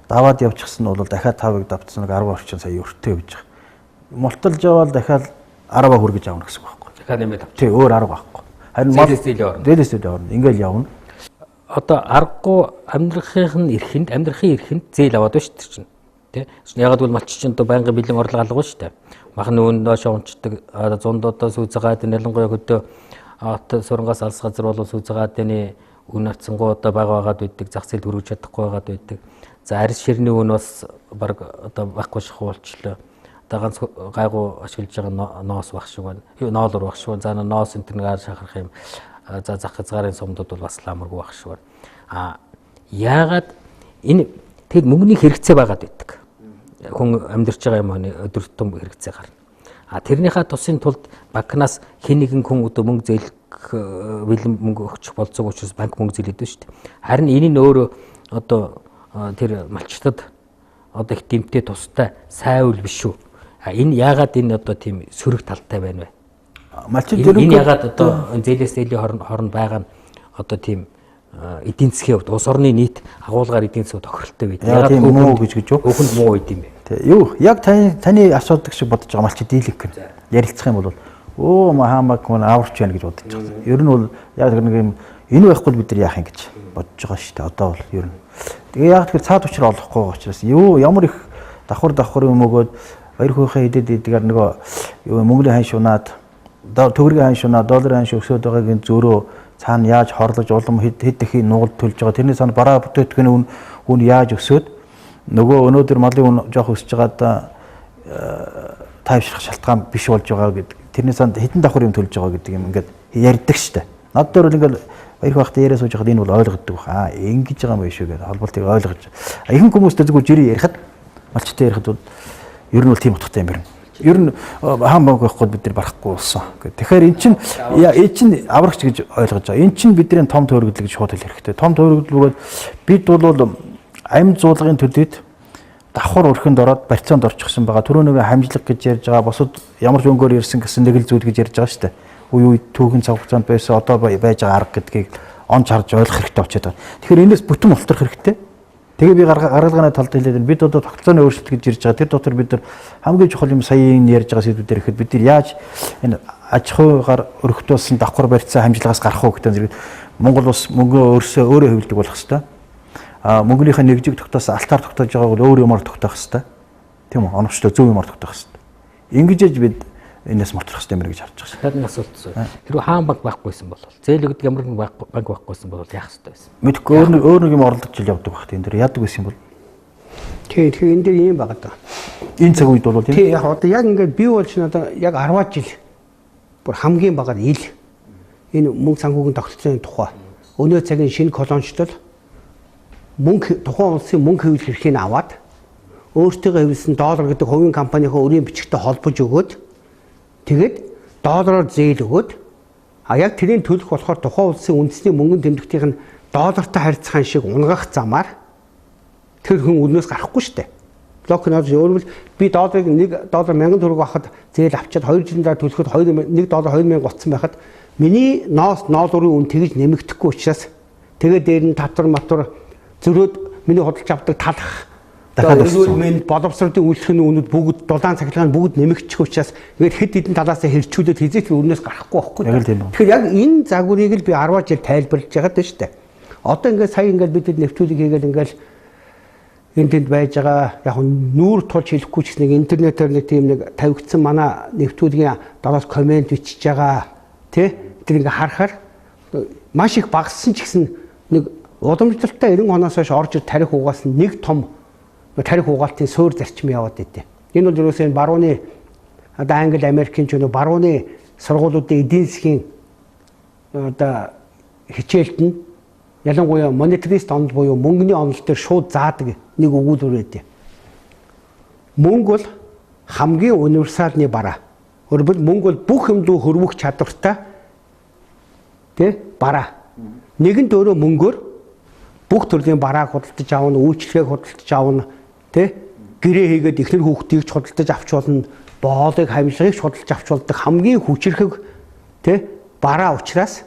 даваад явчихсан нь бол дахиад 5-ыг давтсан нэг 10 орчим сая өртөө явж байгаа. Мулталж яваад дахиад 10 хүргэж авна гэсэн үг байхгүй. Дахиад нэмээд авчих. Тий, өөр арга байхгүй. Харин дээлээс дээлийн орно. Ингээл явна. Одоо аргагүй амьдрахын эрхэнд зээл аваад байна шүү дээ чинь. Тэ? Ягаад гэвэл малч чинь одоо байнгын бэлэн орлого алга шүү дээ. Махан нүүн доошоо унцдаг зундуудаа сүүзгаад ялангуяа хөдөө сурангаас алс газар бол сүүзгаад энэ үн авцсангуу одоо байгаад байдаг, зах зээл хөрвж чадахгүй байгаад байдаг. За арьс ширний үн бас баг одоо байхгүй шахуу болчлоо. Одоо ганц гайгүй ашиглаж байгаа ноос баг шиг байна. Ноолор баг шиг байна. За ноос энтернгээр шахарах юм. За зах хязгаарын сумдууд бол бас ламаргүй баг шиг байна. Яагаад энэ тэг мөнгөний хэрэгцээ байгаад байдаг. Хүн амьдарч байгаа юм өдөр тутам хэрэгцээ гарна. Тэрнийхээ тусын тулд банкнаас хэн нэгэн хүн одоо мөнгө зээлэх бэлэн мөнгө өгчих болцоог учраас банк мөнгө зээлээд байна шүү дээ. Харин энэ нь өөрөө одоо тэр малчтад одоо их дэмтэй тустай сайн үйл биш үү? Энэ яагаад энэ одоо тийм сөрөг талтай байна вэ? Малчин энэ яагаад одоо зээлээс зээлийн хооронд байгаа нь одоо тийм эдийн засгийн хувьд улс орны нийт агуулгаар эдийн засаг тохиролтой байдаг. Яагаад тийм муу гэж юу? Өөхөнд муу байд юм бэ? Юу, яг таны асуудаг шиг бодож байгаа малчид дийлэх гэн. Ярилцах юм бол хаамаг хүн аварч байна гэж бодож байгаа. Ер нь бол яг нэг юм энэ байхгүй бид нар яах юм гэж бодож байгаа шүү дээ. Одоо бол ер нь. Тэгээ яг тэгэхээр цаад учир олохгүй байгаа учраас ямар их давхар юм өгөөд Баярхүүхийн хэдэд эдгээр нөгөө мөнгөний хань шунаад төгрөгийн хань шунаад долларын хань өсөд байгаагийн зөрөө цаана яаж хорлож улам хэд ихийн нугалд төлж байгаа. Тэрний цаана бараа бүтээтгэн үн яаж өсөд нөгөө өнөөдөр малын үн жоох өсөж байгаадаа тайвшрах шалтгаан биш болж байгаа гэдэг. Тэрний цаана хэдэн давхар юм төлж байгаа гэдэг юм ингээд ярьдаг штэ. Над дээр бол ингээд Баярхүүхтэй яриа сууж байхад энэ бол ойлгогддог баха. Ингэж байгаа юм биш үү гэдэг холболтыг ойлгож. Ихэнх хүмүүс зөвхөн жирийн ярихад малчтай ярихад бол ер нь бол тийм утгатай юм байна. Ер нь хаан банк байхгүй бид нар барахгүй болсон. Тэгэхээр эн чинь аврагч гэж ойлгож байгаа. Эн чинь бидний том төвөргөл гэж шууд хэлэх хэрэгтэй. Том төвөргөл бөгөөд бид бол амь зуулгын төдийд давхар өрхөнд ороод барьцаанд орчихсон байгаа. Түрүүнийг хамжлаг гэж ярьж байгаа. Босод ямар ч өнгөөр ирсэн гэсэн нэг л зүйл гэж ярьж байгаа шүү дээ. Үе үе түүхэн цаг хугацаанд байсан одоо байж байгаа арга гэдгийг онж харж ойлгох хэрэгтэй болчиход байгаа. Тэгэхээр энэс бүтэн ултрах хэрэгтэй. Тэгээ би гаргалгааны талд хэлээд бид одоо тогтолцооны өөрчлөлт гэж ирж байгаа. Тэр дотор бид нар хамгийн чухал юм саяын ярьж байгаа сэдвүүдээр ихэд бид нар яаж энэ аж ахуйгаар өргөтүүлсэн давхар барьцсан хамжлагаас гарах уу гэдэг зэрэг Монгол улс мөнгөө өөрөө хэвлэдэг болох хэвээр. Мөнгөнийхөө нэгжиг тогтоос алтаар тогтоож байгааг бол өөр юмар тогтоох хэвээр. Тийм үү? Оновчлоо зөв юмар тогтоох хэвээр. Ингэж бид энэс мартах хэвээр гэж харж байгаа. Таны асуулт зүйл. Хэрвээ хаан банк байхгүйсэн бол зээл өгдөг ямар нэгэн банк байхгүйсэн бол яах хэвээр байсан? Мэдгүй өөр нэг юм оролдож явдаг байх тийм дээр яадаг байсан бол. Тэгэхээр энэ дээр юм байгаа даа. Энэ цаг үед бол тийм яг одоо яг ингээд бий болж одоо яг 10 жил бүр хамгийн багаар ил энэ мөнгө санхүүгийн тогтолцооны тухай өнөө цагийн шинэ колоничлол мөнгө тухайн улсын мөнгө хэвлэх хэрхийг аваад өөртөө хэвлэсэн доллар гэдэг хувийн компанийнхаа өрийн бичгтээ холбож өгөөд тэгээд доллараар зээл өгөөд яг тэрийн төлөх болохоор тухайн улсын үндэсний мөнгөнд тэмдэгтийн нь доллартай харьцах шиг унгах замаар тэр хүн өрнөөс гарахгүй шүү дээ. Блокнод өөрөөр би долларыг $1 1000 төгрөг авахад зээл авчаад 2 жилийн дараа төлөхөд $1 2000 гоцсон байхад миний ноолурын үн тэгж нэмэгдэхгүй учраас тэгээд дээр нь татвар матвар зөрөөд миний худалдаж авдаг талах дахиад минь боловсролын үйлчлэгийн үнүүд бүгд дулаан цахилгаан бүгд нэмэгдчих учраас ингээд хэд хэдэн талаас хэрчүүлээд хизээч өрнөөс гарахгүй байхгүй. Тэгэхээр яг энэ загварыг л би 10 жил тайлбарлаж байгаа дээ шүү дээ. Одоо ингээд сая ингээд бид нэвтрүүлэг хийгээл ингээд энэ тэнд байж байгаа яг нүүр тулж хэлэхгүй ч гэсэн нэг интернетээр нэг тийм нэг тавигдсан манай нэвтрүүлгийн доороос комент бичиж байгаа тий тэр ингээ харахаар маш их багассан ч гэсэн нэг уламжлалтаа 90 оноос хойш орж ир тарих угаас нэг том тарих угаалтын суур зарчим яваад идэв. Энэ бол ерөөсөө барууны одоо Англи Америкийн ч нөө барууны сургуулиудын эдийн засгийн одоо хичээлд нь ялангуяа монетарист онол буюу мөнгөний онол дээр шууд заадаг нэг өгүүлбэр байдаг. Мөнгө бол хамгийн универсалны бараа. Өөрөөр мөнгө бол бүх юмд хөрвөх чадвартай тий бараа. Нэгэнт өөрөө мөнгөөр бүх төрлийн барааг худалдаж авна, үйлчлэгийг худалдаж авна, тий гэрээ хийгээд ихнэр хүүхдийг ч худалдаж авч болно, боолыг хамжлагыг ч худалдаж авч болдог хамгийн хүчрхэг тий бараа учраас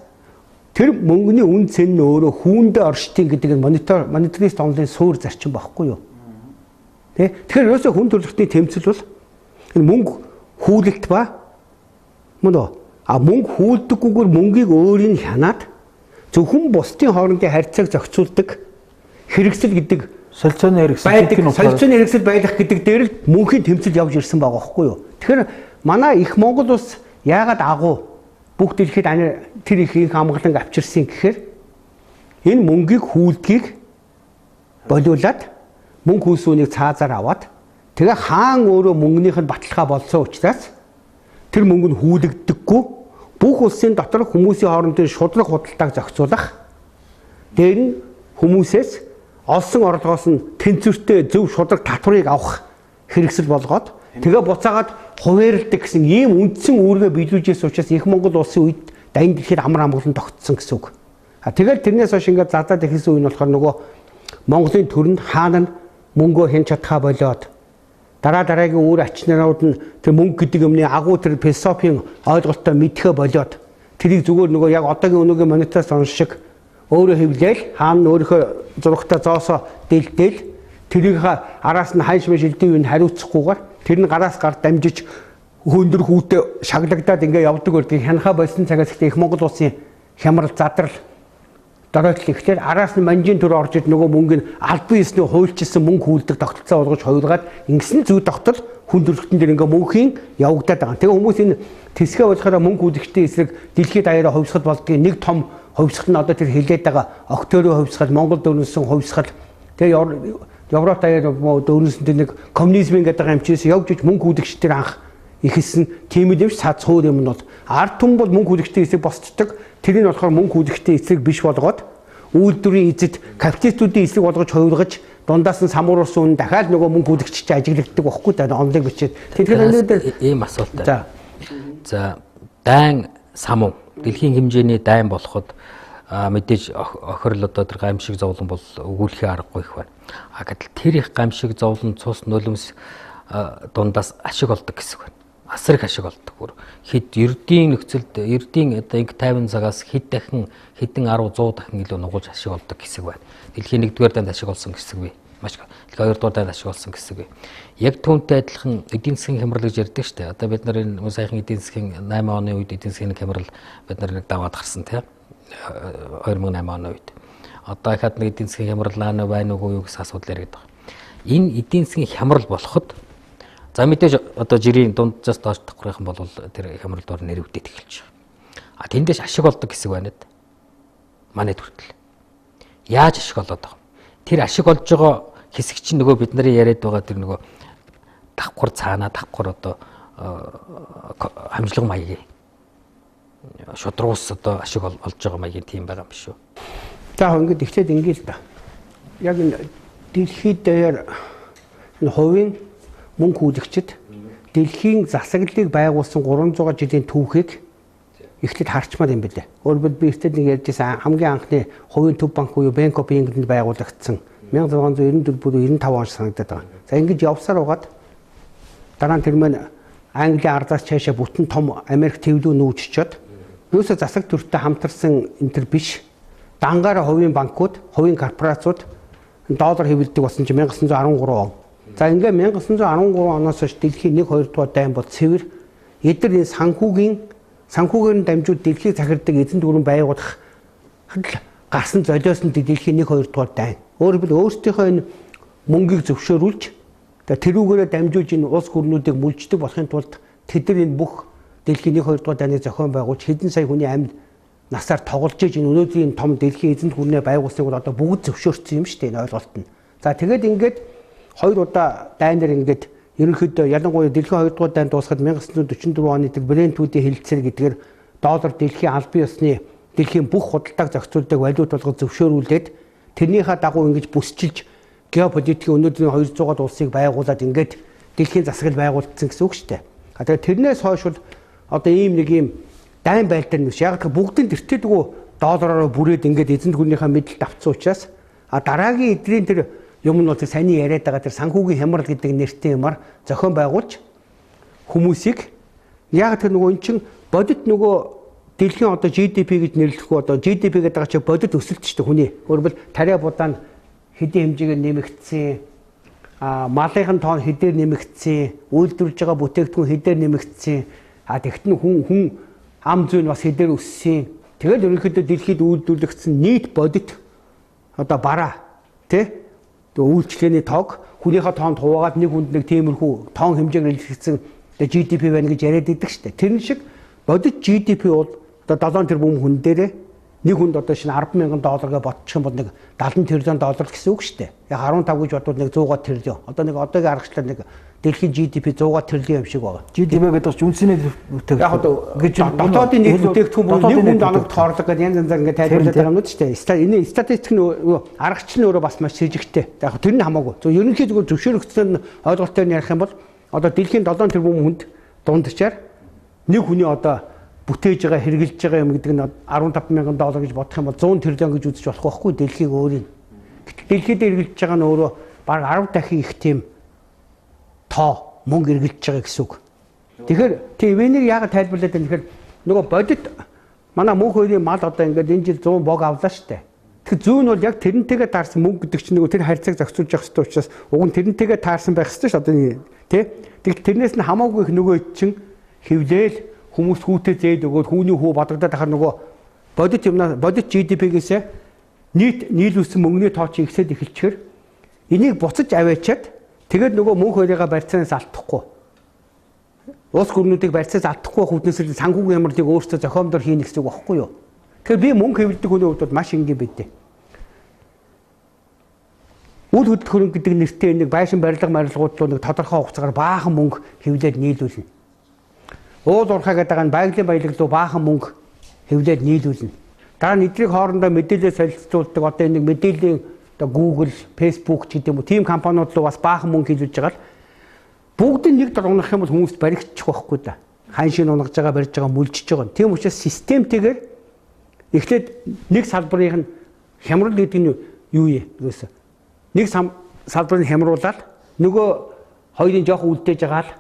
тэр мөнгөний үн цэн нь өөрөө хүүндээ оршдгийг гэдэг нь монетарист онлын суур зарчим байхгүй юу? Тэ? Тэгэхээр ерөөсөө хүн төрөлхтний тэмцэл бол энэ мөнгө хүүлэлт ба мөн мөнгө хүүлдэггүйгээр мөнгийг өөрийн хянаад зөвхөн бусдын хоорондын харьцааг зохицуулдаг хэрэгсэл гэдэг солилцооны хэрэгсэл байлгах гэдэг дээр л мөнхийн тэмцэл явж ирсэн байгаа байхгүй юу? Тэгэхээр манай их Монгол улс яагаад агуу бүх дэлхийд тэр их хамгаалан авчирсан гэхээр энэ мөнгийг хүүлдгийг болиулаад мөнгө хүйсүүнийг цаазаар аваад тэгээ хаан өөрөө мөнгөнийх нь баталгаа болсон учраас тэр мөнгө нь хүүлэгддэггүй бүх улсын дотор хүмүүсийн хоорондын шудраг худалдааг зохицуулах дээр нь хүмүүсээс олсон орлогоос нь тэнцвэртэй зөв шудраг татварыг авах хэрэгсэл болгоод тэгээ буцаагаад хуваарилдаг гэсэн ийм үндсэн үүргээ биелүүлжээс учраас их Монгол улсын үед дайны дэлхийд амар амгалан тогтсон гэсэн үг. Тэгэл тэрнээс хойш ингээд задаад ихсэн үе нь болохоор нөгөө Монголын төрөнд хаан нь мөнгөө хэн чадхаа болоод дараагийн үр ач нарууд нь тэр мөнгө гэдэг юмны агуу тэр философийн ойлголтоо мэдхээ болоод тэрийг зүгээр нөгөө яг одоогийн өнөөгийн монетарист онол шиг өөрөө хэвлээл хаан нь өөрийнхөө зурагтаа зоосоо дэлдээл тэрийг араас нь хайш мэш элдэн юу хариуцахгүйгээр тэр нь гараас гар дамжиж хөндөр хүүтэй шаглагдаад ингээ явдаг үрдгийг хянахаа болсон цагаас ихтэй их Монгол улсын хямрал задрал дөрөөлөл ихлээр араас нь манжийн төр орж ид нөгөө мөнгө нь албан ёсны хуульчилсан мөнгө хүүлдэг тогтолцоо болгож хувилгаад ингэсэн зүй тогтол хүн төрөлхтөн дээр ингээ мөнхийн явагдаад байгаа. Тэгээ хүмүүс энэ тэсгээ болохоороо мөнгө хүүлэгчдийн эсрэг дэлхийд даяараа хувьсгал болдгийн нэг том хувьсгал нь одоо тэр хилээд байгаа Окторийн хувьсгал, Монгол дөрнөсөн хувьсгал тэгээ Европ даяар дөрнөсөн тэр нэг коммунизмын гэдэг амчээс явж иж мөнгө хүүлэгчдэр анх ихэлсэн тийм юм ш цаад цуур юм нь бол ард түмэн бол мөнгө хүүлэгчдийн эсрэг босцдог. Тэрийг болохоор мөнгө хүүлэгчдийн эсрэг биш болгоод үйлдвэрийн эзэд капиталистуудын эсрэг болгож хувилгаж дундаас нь самууруулсан үн дахиад нөгөө мөнгө хүүлэгчд ажиглагддаг байхгүй да онлыг бичээд. Тэгэхээр өнөөдөр ийм асуултаа. За дайн самуу дэлхийн хэмжээний дайн болоход мэдээж охирол одоо тэр гамшиг зовлон бол өгүүлэхээ аргагүй их байна. Гэтэл тэр их гамшиг зовлон цус нулимс дундаас ашиг олдог гэсэн үг байна. асар их ашиг олдог. Бүр хэд ердийн нөхцөлд ердийн одоо инг 50 цагаас хэд дахин хэдэн 10 100 дахин илүү нугуулж ашиг олдог хэсэг байна. Дэлхийн 1-р дайнд ашиг олсон хэсэг бий. Маш 2-р дайнд ашиг олсон хэсэг бий. Яг түүнтэй адилхан эдийн засгийн хямрал гэж ярьдаг шүү дээ. Одоо бид нар энэ саяхан эдийн засгийн 8 оны үед эдийн засгийн хямрал бид нар нэг даваад гарсан тийм 2008 оны үед. Одоо ихад нэг эдийн засгийн хямрал байна уу гэж асуудал яриад байгаа. Энэ эдийн засгийн хямрал болоход за мэдээж одоо жирийн дунджаас доош давхрах юм бол тэр хямрал доор нэрвдэт эхэлж байгаа. А тэндээс ашиг олдог хэсэг байна даа. Манайд хүртэл. Яаж ашиг олоод байгаа? Тэр ашиг олж байгаа хэсэг чинь нөгөө бид нарын яриад байгаа тэр нөгөө давхар цаанаа давхар одоо хамжлага маягийн шудрагус одоо ашиг олж байгаа маягийн тийм байгаа юм биш үү? За ингээд ихлээд ингээл л да. Яг энэ дэлхийд даяар энэ хувийн мөнгө хүлэгчид дэлхийн засаглалыг байгуулсан 300 жилийн түүхийг эхлээд харчмаар юм билээ. Өөрөөр би эртээ нэг ярьжсэн хамгийн анхны хувийн төв банк буюу Bank of England байгуулагдсан 1694 буюу 95 он санагдаад байгаа. За ингэж явсаар угаад дараа нь тэр мань Английн ардаас цаашаа бүтэн том Америк төвлөө нүүжчихэд юусо засаг төртөй хамтарсан энэ төр биш. Дангаараа хувийн банкуд, хувийн корпорациуд доллар хэвлэдэг болсон чинь 1913 он. За ингээ 1913 оноос хойш дэлхийн 1-2 дугаар дайн бол цэвэр эдгээр энэ санхүүгээр нь дамжууд дэлхийг захирддаг эзэн дүүрэн байгуулах гарсан золиоснд дэлхийн 1-2 дугаар дайн. Өөрөөр хэлбэл өөрсдийнхөө энэ мөнгийг зөвшөөрүүлж тэрүүгээрээ дамжуулж энэ улс гүрнүүдийг мүлждэг болохын тулд тэд нар энэ бүх дэлхийн 1-2 дугаар дайныг зохион байгуулж хэдэн сая хүний амьд насаар тоглож иж энэ өнөөдрийн том дэлхийн эзэн дүүрнээ байгуулсныг бол одоо бүгд зөвшөөрсөн юм шүү дээ энэ ойлголт нь. За тэгээд ингээд 2 удаа дайнаар ингээд ерөнхийдөө ялангуяа дэлхийн 2 дугаар дайн дуусахад 1944 оны тэр Брентүүдийн хэлэлцээр гэдгээр доллар дэлхийн албан ёсны дэлхийн бүх худалдааг зохицуулдаг валют болгож зөвшөөрүүлээд тэрнийхээ дагуу ингэж бүсчилж геополитикийн өнөөдрийн 200-аад улсыг байгуулад ингээд дэлхийн засаглал байгуулагдсан гэсэн үг шүү дээ. Тэгээд тэрнээс хойш бол одоо ийм нэг ийм дайн байлтар нь биш. Яг тэр бүгдийн тэртээдгүү доллараараа бүрээд ингээд эзэн дүүрнийхээ мэдэлд авцсан учраас дараагийн эдрийн тэр юм нь бол тэр саний яриад байгаа тэр санхүүгийн хямрал гэдэг нэртэй юмар зохион байгуулж хүмүүсийг яг тэр нөгөө эн чин бодит нөгөө дэлхийн одоо GDP гэж нэрлэхгүй одоо GDP гэдэг байгаа чинь бодит өсөлт шүү дээ хүний. Өөрөөр тариа будаа нь хэдийн хэмжээгээр нэмэгдсэн, малын тоон хэдээр нэмэгдсэн, үйлдвэрлэж байгаа бүтээгдэхүүн хэдээр нэмэгдсэн, тэгтэн хүн ам зүйн бас хэдээр өссөн. Тэгэл ерөнхийдөө дэлхийд үйлдвэрлэгдсэн нийт бодит одоо бараа тий үйлчлэгээний тоог хүнийхээ тоонд хуваагаад нэг хүнд нэг тиймэрхүү тоон хэмжээгээр илэрхийлсэн GDP байна гэж яриад идэг шүү дээ. Тэр шиг бодит GDP бол одоо 7 тэрбум хүн дээрээ нэг хүнд одоо шинэ $10,000 ботчих юм бол нэг $70 тэрлион гэсэн үг шүү дээ. Яг 15 гэж бодвол нэг 100 тэрлион. Одоо нэг одоогийн аргачлаар нэг дэлхийн GDP 100 тэрлион юм шиг байна. GDP гэдэг чинь үнцний бүтээгдэхүүн. Яг одоо дотоодын нэг бүтээгдэхүүн бол нэг хүнд оног тоорлог гэдэг янз янзаар ингээд тайлбарлаад байгаа юм уу шүү дээ. Энэ статистик нь аргачлал нь өөрөө бас маш сэжигтэй. Яг тэр нь хамаагүй. Ерөнхий зүгээр зөвшөөрөгдсөн ойлголтоор ярих юм бол одоо дэлхийн 7 тэрбум хүнд дундчаар нэг хүний одоо бүтээж байгаа хэрглэж байгаа юм гэдэг нь $15,000 гэж бодох юм бол 100 тэрлион гэж үзэж болох байхгүй дэлхийг өөрийн. Дэлхийд хэрглэж байгаа нь өөрөө баг 10 дахин их тийм тоо мөнгө эргэлж байгаа гэсэн үг. Тэгэхээр тийм энийг яг тайлбарлаад байна. Тэгэхээр нөгөө бодит манай мөнх хоёрын мал одоо ингээд энэ жил 100 бог авлаа штэ. Тэгэхээр зүүн нь бол яг тэрнтэйгээ таарсан мөнгө гэдэг чинь нөгөө тэр харьцааг зохицуулж явах хэрэгтэй учраас уг нь тэрнтэйгээ таарсан байх хэрэгтэй шүү дээ тий. Тэгэхээр тэрнээс нь хамаагүй их нөгөө чинь хөвлөөл хүмүүс хүүтэй зээд өгөөд хүүний хүү бодогдоод ахаар нөгөө бодит юмнаа бодит GDP-гээсээ нийт нийлүүлсэн мөнгөний тоо чинь ихсээд эхэлчихэр энийг буцаж аваачаад тэгээд нөгөө мөнх хоёрыгаа барьцаанаас алдахгүй. Улс гүрнүүдийг барьцаас алдахгүй хүнээс санхүүгийн ямарлыг өөрсдөө зохиомдоор хийнэ гэсэн үг багхгүй юу? Тэгэхээр би мөнгө хэвлэдэг хүний хувьд бол маш энгийн байдیں۔ Үйл хөдлөх хөрөнгө гэдэг нэртэй нэг байшин барилга марилгууд руу нэг тодорхой хугацаагаар баахан мөнгө хэвлээд нийлүүлнэ. Уул уурхай гэдэг нь байгалийн баялаг руу баахан мөнгө хэвлээд нийлүүлнэ. Дараа нь эдрийг хоорондоо мэдээлэл солилцуулдаг одоо нэг мэдээллийн одоо Google, Facebook ч гэдэг юм уу тийм компаниуд руу бас баахан мөнгө хэлүүлж байгаа л бүгдийг нэг дор унах юм бол хүмүүст баригдчих واخгүй да. Хайн шин унгаж байгаа барьж байгаа мүлжиж байгаа. Тийм учраас системтэйгээр эхлээд нэг салбарын хямрал гэдэг нь юу юм юусэн. Нэг салбарыг хямруулаад нөгөө хоёрын жоох үлдээж байгаа л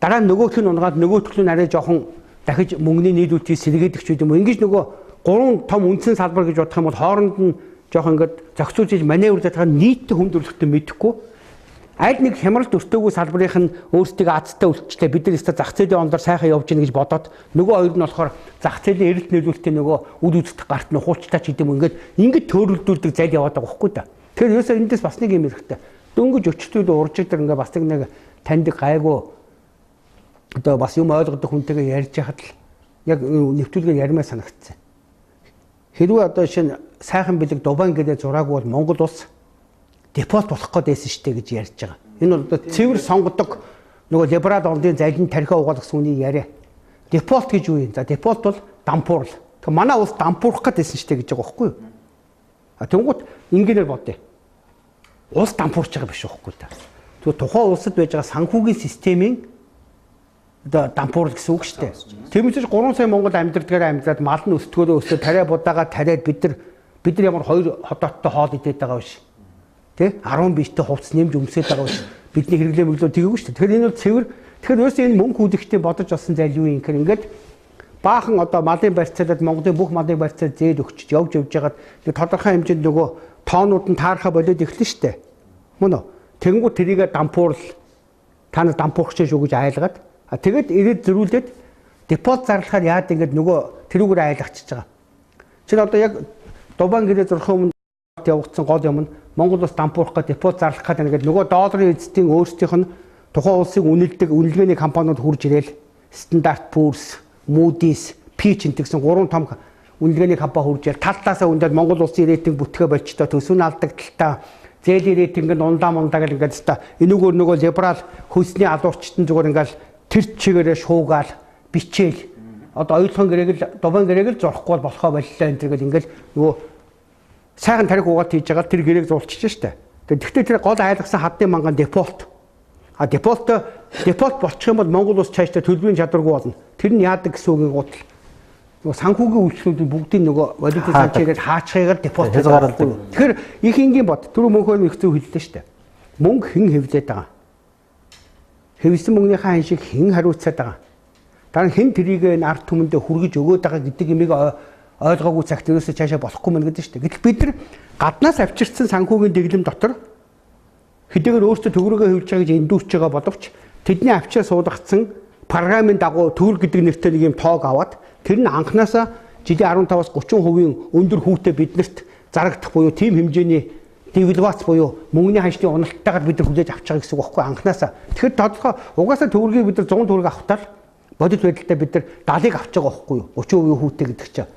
дараа нь нөгөөх нь унгаад нөгөөтгөл нь арай жоохон дахиж мөнгөний нийлүүлэлтийг сэргээдэг ч юм уу. Ингэж нөгөө гурван том үндсэн салбар гэж бодох юм бол хооронд нь жоохон ингээд зохицуулж маневр задгаа нийтдээ хүндрэлтэй мэдэхгүй. Аль нэг хямралт өртөөгүй салбарынх нь өөрсдөө азтай үлдчихлээ. Бид нар өөрсдөө зах зээлийн ондор сайхан явж гин гэж бодоод нөгөө хоёр нь болохоор зах зээлийн эрэлт нийлүүлэлтийн нөгөө үд үзэгдэх гарт нь хуучтай ч гэдэм ингээд төөрөлдүүлдэг зал яваад байгаа байхгүй да. Тэгэхээр ерөөсөө эндээс бас нэг юм хэрэгтэй. Дөнгөж өчтүүд уржигдэр ингээд бас нэг таньдаг гайгүй одоо бас юм ойлгодог хүнтэйгээ ярьж яхад л яг нэвтрүүлгээр ярмаа санагдсан. Хэрвээ одоо шинэ сайхан бэлэг Дубайн гэдэг зураагүй бол Монгол улс депорт болох гэдээсэн штэ гэж ярьж байгаа. Энэ бол одоо цэвэр сонгодог нөгөө либерал орлын залин тархиа угаалгасан үний яриа. Депорт гэж юу юм? За депорт бол дампуурл. Тэгэхээр манай улс дампуурах гэдээсэн штэ гэж байгаа байхгүй юу? Тэнгуут ингээнээр бодъё. Улс дампуурч байгаа биш байхгүй та. Тэгвэл тухайн улсад байж байгаа санхүүгийн системийн одоо дампуурл гэсэн үг шүү дээ. Тэмцэж 3 сая монгол амьдралдгаар амьдраад мал нь өсдгөөрөө өсөж тариа будаага тариад бид нар ямар 2 ходооттой хоол идээд байгаа биш. Тэ 10 биетэй хувцас нэмж өмсөд байгаа биш. Бидний хэрэглээ мөглөө тгээгүй шүү дээ. Тэгэхээр энэ бол цэвэр. Тэгэхээр ерөөсөө энэ мөнгө хүлэгтээ бодож олсон зайл юу юм гэхээр ингээд баахан одоо малын барьцаалаад Монголын бүх малын барьцаа зээл өгчөж явж байгаад тодорхой хэмжээнд нөгөө тоонууд нь таархаа болоод эхэлнэ шүү дээ. Мөн үү? Тэнгуү тэрийг дампуурл та нар дампуурч шүү гэж айлгаад тэгээд ирээд зөрүүлээд депот зарлахаар яад ингээд нөгөө тэрүүгээр айлгачиж байгаа. Чинь одоо яг Дубайн гэрээ зурхын өмнө явагдсан гол юм нь Монгол улс дампуурах гэдэг депот зарлах гэдэг ингээд нөгөө долларын эзэдийн өөрсдийнх нь тухайн улсыг үнэлдэг үнэлгээний компаниуд хурж ирээл Стандарт Пүүрс, Moody's, Fitch гэсэн 3 том үнэлгээний компани хурж ирээл талдаасаа үндэд Монгол улсын рейтинг бүтгээ болчтой төсвийн алдаг талтаа зээлийн рейтинг нь ундаа гэл ингээд та энүүгээр нөгөө либерал хөлсний алуурчтан зүгээр ингээд тэр чигээрээ шуугаал бичээл одоо ойлгон гэрээг л Дубайн гэрээг л зурхгүй болохоо боллоо энэ төр гэл ингээд нөгөө сайхан тарих угаалт хийж байгаа тэр гэрээг зурчиж штэ. Тэгэхдээ тэр гол айлгсан хадны манган депорт. Депорт болчих юм бол Монгол улс цаашдаа төлбөрийн чадваргүй болно. Тэр нь яадаг гэсэн үгийн гутал. Нөгөө санхүүгийн үйлчлүүлүүд бүгдийн нөгөө валютын санчаагаар хаачхыгаар депорт хийдэг. Тэгэхээр их энгийн бод түрүү мөнхөө их зөв хэллээ штэ. Мөнгө хэн хэвлээд байгаа. Хэвсэн мөнгөнийхээ хан шиг хэн хариуцаад байгаа. Дараа нь хэн тэрийг энэ ард түмэндээ хүргэж өгөөд байгаа гэдэг имийг ойлгоогүй цагт ерөөсөө цаашаа болохгүй мэн гэдэг шүү дээ. Гэтэл бид нар гаднаас авчирсан санхүүгийн дэглэм дотор хэдийгээр өөрсдөө төгрөгөө хөвж байгаа гэж эндүүрч байгаа боловч тэдний авчираа суулгацсан програмын дагуу төгрөг гэдэг нэртэй нэг юм тоог аваад тэр нь анханасаа жилийн 15-аас 30% өндөр хүүтэй биднэрт зарагдах буюу тийм хэмжээний девальвац буюу мөнгөний ханшны уналтайгаар бид нар хүлээж авч байгаа гэсэн үг байхгүй анханасаа. Тэгэхээр тодорхой угаасаа төгрөгийг бид нар 100 төгрөг авахтаа бодит байдалтай бид нар 70-ыг авч байгаа байхгүй юу? 30% хүүтэй гэдэг чинь.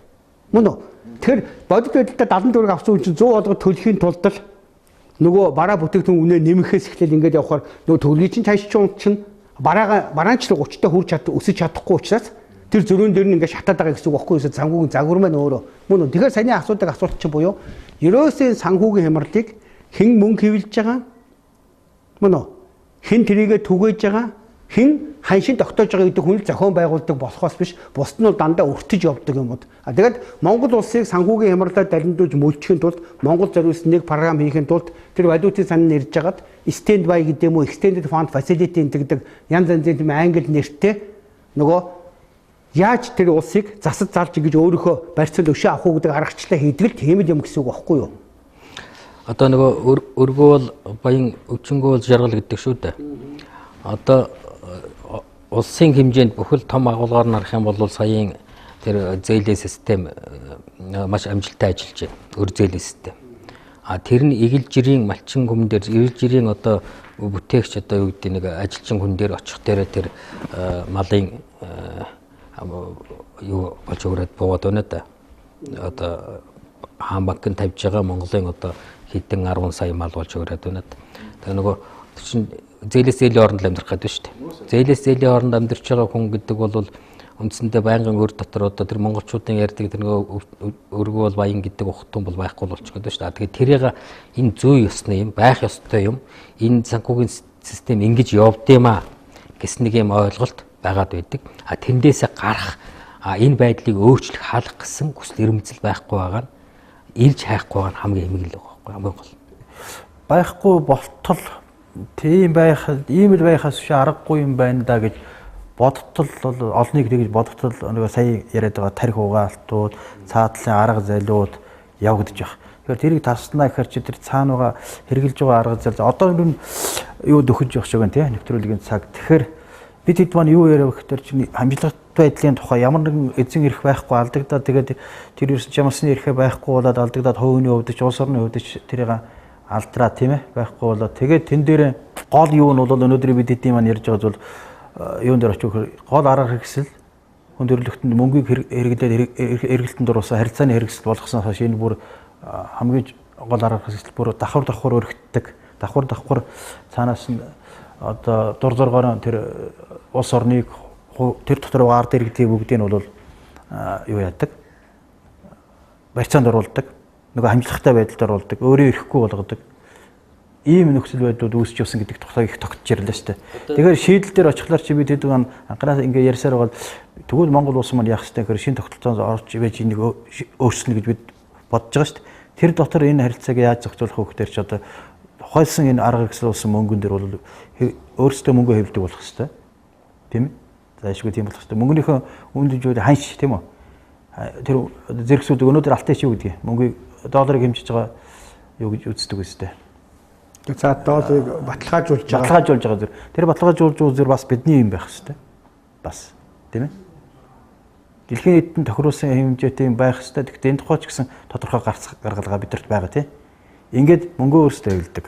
Мөн үү? Тэгэхээр бодит байдалтай 70 төгрөг авсан хүн чинь 100 болгоод төлөхийн тулд л нөгөө бараа бүтээгдэхүүн үнэ нэмэхээс эхлээл ингээд явахаар нөгөө төгрөгийн чинь цаашчин чинь бараанчлал 30-тай хүрч өсөж чадахгүй учраас тэр зөрүүн дээр нь ингээд шатаад байгаа гэсэн үг байхгүй юу? Санхүүгийн загвар маань өөрөө. Мөн үү? Тэгэхээр саяны асуулт чинь буюу ерөөсөө санхүүгийн хямралыг хэн мөнгө хэвлэж байгаа? Мөн үү? Хэн тэрийгэ түгээж байгаа? Хэн ханшин тогтоож байгаа гэдэг хүн л зохион байгуулдаг болохоос биш бусд нь бол дандаа өртөж явдаг юмуд. Тэгээд Монгол улсыг санхүүгийн хямралаар далиндуулж мөлчихийн тулд Монгол зориулсан нэг програм хийхин тулд тэр валютын сан нэрж хагаад stand by гэдэг юм уу extended fund facility гэдэг янз янзын тийм англи нэртэй нөгөө яаж тэр улсыг засаж залж ингэж өөрийнхөө барьцаал өшөө авах уу гэдэг аргачлалаа хийдэг л тийм юм гэсэн үг байхгүй юу? Одоо нөгөө өргөөл баян өвчнгөөл жаргал гэдэг шүү дээ. Одоо улсын хэмжээнд бүхэл том агуулгаар нарах юм бол саяын тэр зээлийн систем маш амжилттай ажиллаж байна. Өр зээлийн систем. Тэр нь игэл жирийн малчин хүм дээр игэл жирийн одоо бүтээгч одоо юу гэдэг нэг ажилчин хүн дээр очих дээр тэр малын юу болж өгөөд буугаад байна да. Одоо хаан банкнд тавьж байгаа Монголын одоо хэдэн 10 сая мал болж өгөөд байна да. Тэгээ нөгөө чинь зээлээс зээлийн хооронд амьдрах гэдэг шүү дээ. Зээлээс зээлийн хооронд амьдарч байгаа хүн гэдэг бол үндсэндээ байнгын өр дотор одоо тэр монголчуудын ярьдаг тэр нөгөө өргөөл баян гэдэг ухтун бол байхгүй болчих гэдэг шүү дээ. Тэгэхээр тэрийг энэ зүй ёсны юм, байх ёстой юм. Энэ санхүүгийн систем ингэж явд юм а гэсэн нэг юм ойлголт байгаад байдаг. Тэндээсээ гарах энэ байдлыг өөрчлөх хаалга гэсэн хүсэл эрмэлзэл байхгүй байгаа нь ирж хайхгүй байгаа нь хамгийн эмгэл байгаа байхгүй хамгийн гол. Байхгүй болтол тийм байх, ийм л байхаас биш аргагүй юм байна да гэж бодтол бол олныг тэгж бодтол нөгөө сая яриад байгаа тарих угаалтууд, цаадлын арга зайлууд явагдаж байна. Тэгэхээр тэрийг таслана гэхээр чи тэр цаана байгаа хэрэгжилж байгаа арга зал одоо юу дөхөж явах шиг байна тий нэвтрүүлгийн цаг. Тэгэхээр бид хэд маань юу яриа гэхээр чи хамжлагтай байдлын тухай ямар нэгэн эзэн эрх байхгүй алдагдаад тэгээд тэр ерөөс ямарсны эрхээ байхгүй болоод алдагдаад хувийн өвдөж улс орны өвдөж тэрийг алдраа тийм ээ байхгүй болоод тэгээд тэн дээр гол юу нь бол өнөөдөр бид хэдийн маань ярьж байгаа зүйл юун дээр очих гол арга хэрэгсэл хүн төрөлхтөнд мөнгийг хэрэглээд эргэлтэнд оруулсан харилцааны хэрэгсэл болгосон хойш энэ бүр хамгийн гол арга хэрэгсэл бүр давхар өргөддөг давхар цаанаас нь одоо дур зоргоор тэр улс орныг тэр дотор ард иргэдийн бүгдийг нь бол юу яадаг барьцаанд оруулдаг нөгөө хамжлагтай байдалд оруулдаг өөрөө ирэхгүй болгодог ийм нөхцөл байдлууд үүсч явсан гэдэг тухай их тогтж ирлээ шүү дээ. Тэгэхээр шийдэл дээр очихлаар чи бид хэд байгаа анханаас ингээ ярьсаар байгаа тэгвэл Монгол улс маань яах ёстой гэхээр шинэ тогтолцоонд орж ивэж энийг өөрчилнө гэж бид бодож байгаа шүү дээ. Тэр дотор энэ харилцааг яаж зохицуулах вэ гэхээр ч одоо хойсон энэ арга хэрэгсэл болсон мөнгөн дээр бол өөрсдөө мөнгө хэвлэдэг болох ёстой. Тийм ээ? Заашгүй тийм болох ёстой. Мөнгөнийхөө үндэжүүд ханш тийм үү? Тэр зэрэгсүүд өнөөдөр алтай чи юу гэдгийг мөнгөийг долларыг хэмжиж байгаа юу гэж үздэг үстэй. За долларыг баталгаажуулж байгаа зүр. Тэр баталгаажуулж байгаа зүр бас бидний юм байх ёстой. Бас тийм ээ? Дэлхийн нийтэд тохируулсан хэмжээтэй юм байх ёстой. Гэхдээ энэ тухайч гэсэн тодорхой гаргалгаа бидэрт байгаа тийм. Ингээд мөнгөө өөрсдөө хэвлэдэг.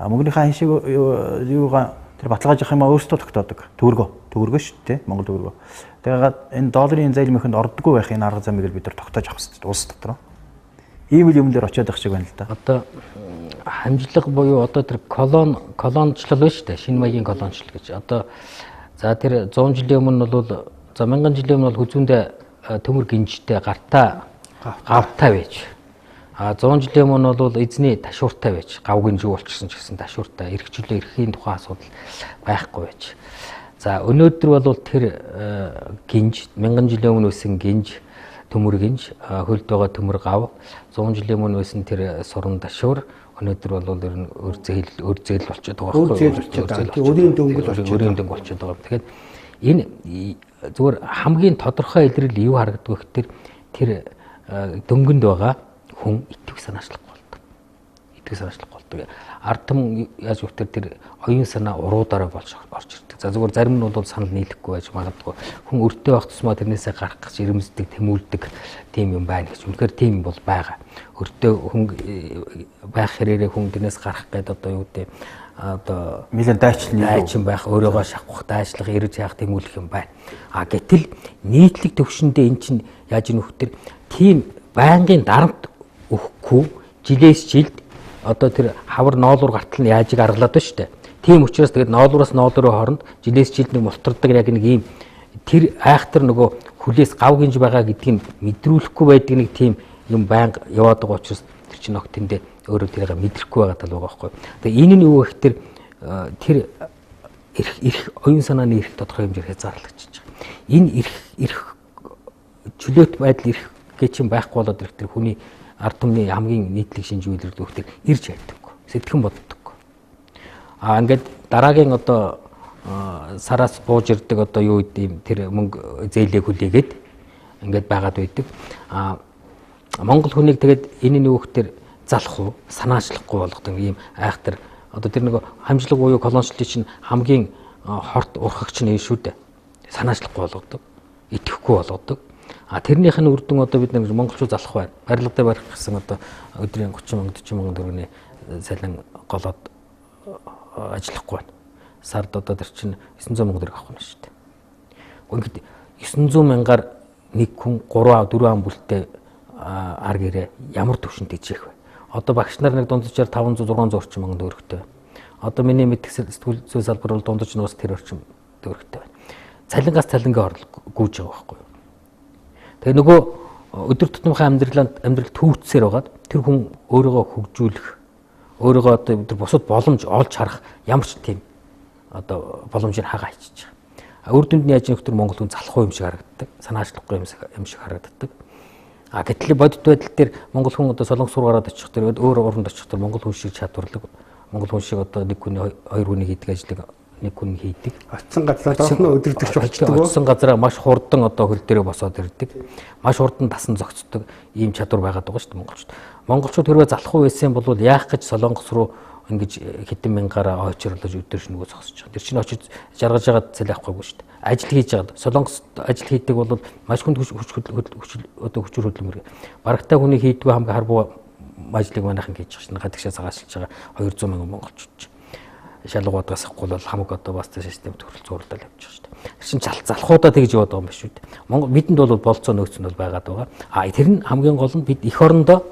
А мөнгөнийхөө ханшиг юугаа тэр баталгаажих юм аа өөрсдөө тогтоодог. Төгрөгөө шүү дээ, Монгол төгрөгөө. Тэгээд энэ долларын зээл мөхөнд ордоггүй байх энэ арга замыг бид нар тогтоож авах хэрэгтэй улс дотор. Ийм л юм дээр очиод байх шиг байна л да. Одоо хамжлага буюу одоо тэр колончлол байна шүү дээ. Шинэ маягийн колончлол гэж. Одоо за тэр 100 жилийн өмнө бол за 1000 жилийн өмнө бол хүзүүндээ төмөр гинжтэй гартаа гавтай байж. А 100 жилийн өмнө бол эзний ташууртай байж. Гав гинж болчихсон ч гэсэн ташууртай. Эрхчлөө эрхийн тухайн асуудал байхгүй байж. За өнөөдөр бол тэр гинж 1000 жилийн өмнө өссөн гинж төмөр гинж хөлд байгаа төмөр гав 100 жилийн өмнө өссөн тэр суран ташуур өнөөдөр бол ер нь өөр зээл болчиход байгаа байхгүй өөрийн дөнгөл болчиход байгаа. Тэгэхээр энэ зүгээр хамгийн тодорхой илрэл юу харагддаг гэхээр тэр дөнгөнд байгаа хүн итгэв санаачлах болдог. Ард түмэн яаж өгтөр тэр оюун санаа уруудаараа болж орж ирдэг. За зүгээр зарим нь бол санал нийлэхгүй байж магадгүй. Хүн өртөө байх тусмаа тэрнээсээ гарах гэж ирэмсдэг, тэмүүлдэг тийм юм байна гэж. Үнэхээр тийм бол байгаа. Өртөө хүн байх хэрээрээ хүн тэрнээс гарах гэдэг одоо юу гэдэг одоо нэлээд дайчин байх, өөрийгөө шавхах, дайчлах, ирж яах тэмүүлэх юм байна. А гэтэл нийтлэг төвшөндөө эн чинь яаж нөхтөр тийм байнгын дарамт өгөхгүй жилээс жилд одоо тэр хавар ноолуур гартал нь яаж аргалаад байна шүү дээ. Тийм учраас тэгээд ноолуураас ноолуурын хооронд жилээс жилд нэг мултардаг яг нэг ийм тэр айхтар нөгөө хүлээс гав гинж байгаа гэдгийг мэдрүүлэхгүй байдаг нэг тийм юм байнга яваад байгаа учраас тэр чинь огт тэндээ өөрөө тэрийг мэдрэхгүй байгаа тал байгаа байхгүй. Тэгээд энэ нь юу гэхээр тэр эрх оюун санааны эрх тодорхой хэмжээр хязгаарлагдчихж байгаа. Энэ эрх чөлөөт байдал эрх гэж юм байхгүй болоод ирэх тэр хүний ард түмний хамгийн нийтлэг шинж үйлрэл өгөхтэй ирж яддаг. Сэтгэн боддог. А ингээд дараагийн одоо сараас бууж ирдэг одоо юу гэдэм тэр мөнгө зээлээ хүлээгээд ингээд байгаад байдаг. А Монгол хүнийг тэгээд энэ нөхдөр залах уу, санаачлахгүй болгодог ийм айхтар одоо тэр нэг хамжлаг буюу колоничлын чинь хамгийн хорт урхагч нь шүү дээ. Санаачлахгүй болгодог. Итгэхгүй болгодог. А тэрнийх нь үр дүн одоо бид нэг монголчууд залах байна. Барилгадаа барих гэсэн одоо өдрийн 30,000 40,000 төгрөгийн салин голоод ажиллахгүй байна. Сард одоо тэр чинь 900,000 төгрөг авах нь шүү дээ. Ингээд 900,000-аар нэг хүн 3-4 бүлтэй ар гэрээ ямар төвшөнд ижих вэ? Одоо багш нар нэг дунджаар 500-600 орчим мянган төгрөгтэй. Одоо миний мэдих сэтгүүл зүй салбар бол дундаж нь бас тэр орчим төгрөгтэй байна. Цалингаас цалингийн хорлол гүйж байгаа байхгүй юу? Тэгээ нөгөө өдөр тутмынхаа амьдрал төвцсээр байгаад тэр хүн өөрийгөө хөгжүүлэх, өөрийгөө одоо тэр бусад боломж олж харах ямар ч тийм одоо боломжийг хагаа хийчих. Үр дүнд нь яаж нөхдөр Монгол хүн залахгүй юм шиг харагддаг, санаачлахгүй юм шиг харагддаг. А гэтэл бодит байдал дээр Монгол хүн одоо солонгос руу гараад очих тэр өөр оронд очих тэр Монгол хүн шиг чадварлаг, Монгол хүн шиг одоо нэг хүний хоёр хүний хийдэг ажлыг нэг хүн хийдэг. Очсон газар доохно өдөрдөгч болчдөг. Очсон газараа маш хурдан одоо хөл дээрээ босоод ирдэг. Маш хурдан тасан зогцдог ийм чадвар байгаад байгаа шүү дээ монголчууд. Монголчууд хэрвээ залхуу байсан бол яах гэж Солонгос руу ингэж хэдэн мянгаараа ойчрлож өдөр шөнөгөө зогсож байгаа. Тэр чинь очиж жаргаж байгаа цэл авахгүй шүү дээ. Ажил хийж байгаа. Солонгост ажил хийдэг бол маш хүнд хүчээр хөдөлмөр. Барагтай хүний хийдгүү хамгийн харбуу ажлыг манайхан хийж байгаа шин гадагшаа цагаашилж байгаа 200 мянган монголчууд. Шалгуудаас ахгүй бол хамаг одоо бас систем төрөл зуурдал явж байгаа шүү дээ. Тэр чинь залхуудаа тэгж яваад байгаа юм биш үү? Монгол бидэнд бол болцоо нөөц нь бол байгаад байгаа. Тэр нь хамгийн гол нь бид эх орондоо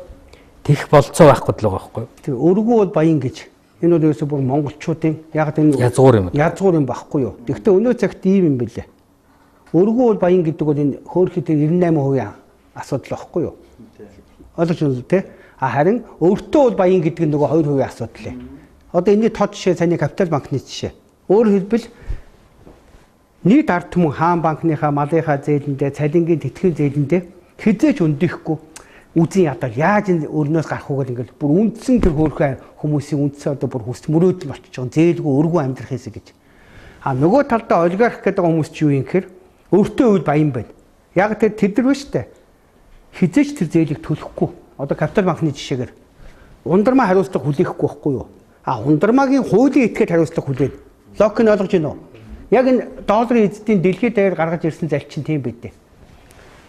тэгэх болцоо байхгүй л байгаа байхгүй юу? Тэр өргөө бол баян гэж энэ бол ерөөсөө бүр монголчуудын яг энэ язгуур юм байхгүй юу? Гэхдээ өнөө цагт ийм юм бэлээ. Өргөө бол баян гэдэг бол энэ хөөрхий тэр 98% асуудал байхгүй юу? Ойлгож байна тий? Харин өөртөө бол баян гэдэг нь нөгөө 2% асуудал ээ. Одоо энэний тод жишээ саний капитал банкны жишээ. Өөрөөр хэлбэл нийт ард түмэн хаан банкныхаа малынхаа зээлэндээ, цалингийн тэтгэврийн зээлэндээ хизээч өндихгүй үзэн ядал яаж энэ өрнөөс гарах уу гэл ингээл бүр үндсэн тэр хөөрхөн хүмүүсийн үндсэн одоо бүр хүс мөрөөдөл болчихж байгаа зээлгүй өргөө амьдрах хэсэг гэж. Нөгөө талдаа олигарх гэдэг хүмүүс чи юу юм гэхээр өөртөө үед баян байна. Яг тэр тэдэр биш үү? Хизээч тэр зээлийг төлөхгүй. Одоо капитал банкны жишээгээр ундрмаа хариуцлага хүлээхгүй байхгүй юу? Ундрмаагийн хуулийн этгээд хариуцлага хүлээд. Лок нь ойлгож байна уу? Яг энэ долларын эзэдийн дэлхийд даяар гаргаж ирсэн зал чинь тийм байдэ.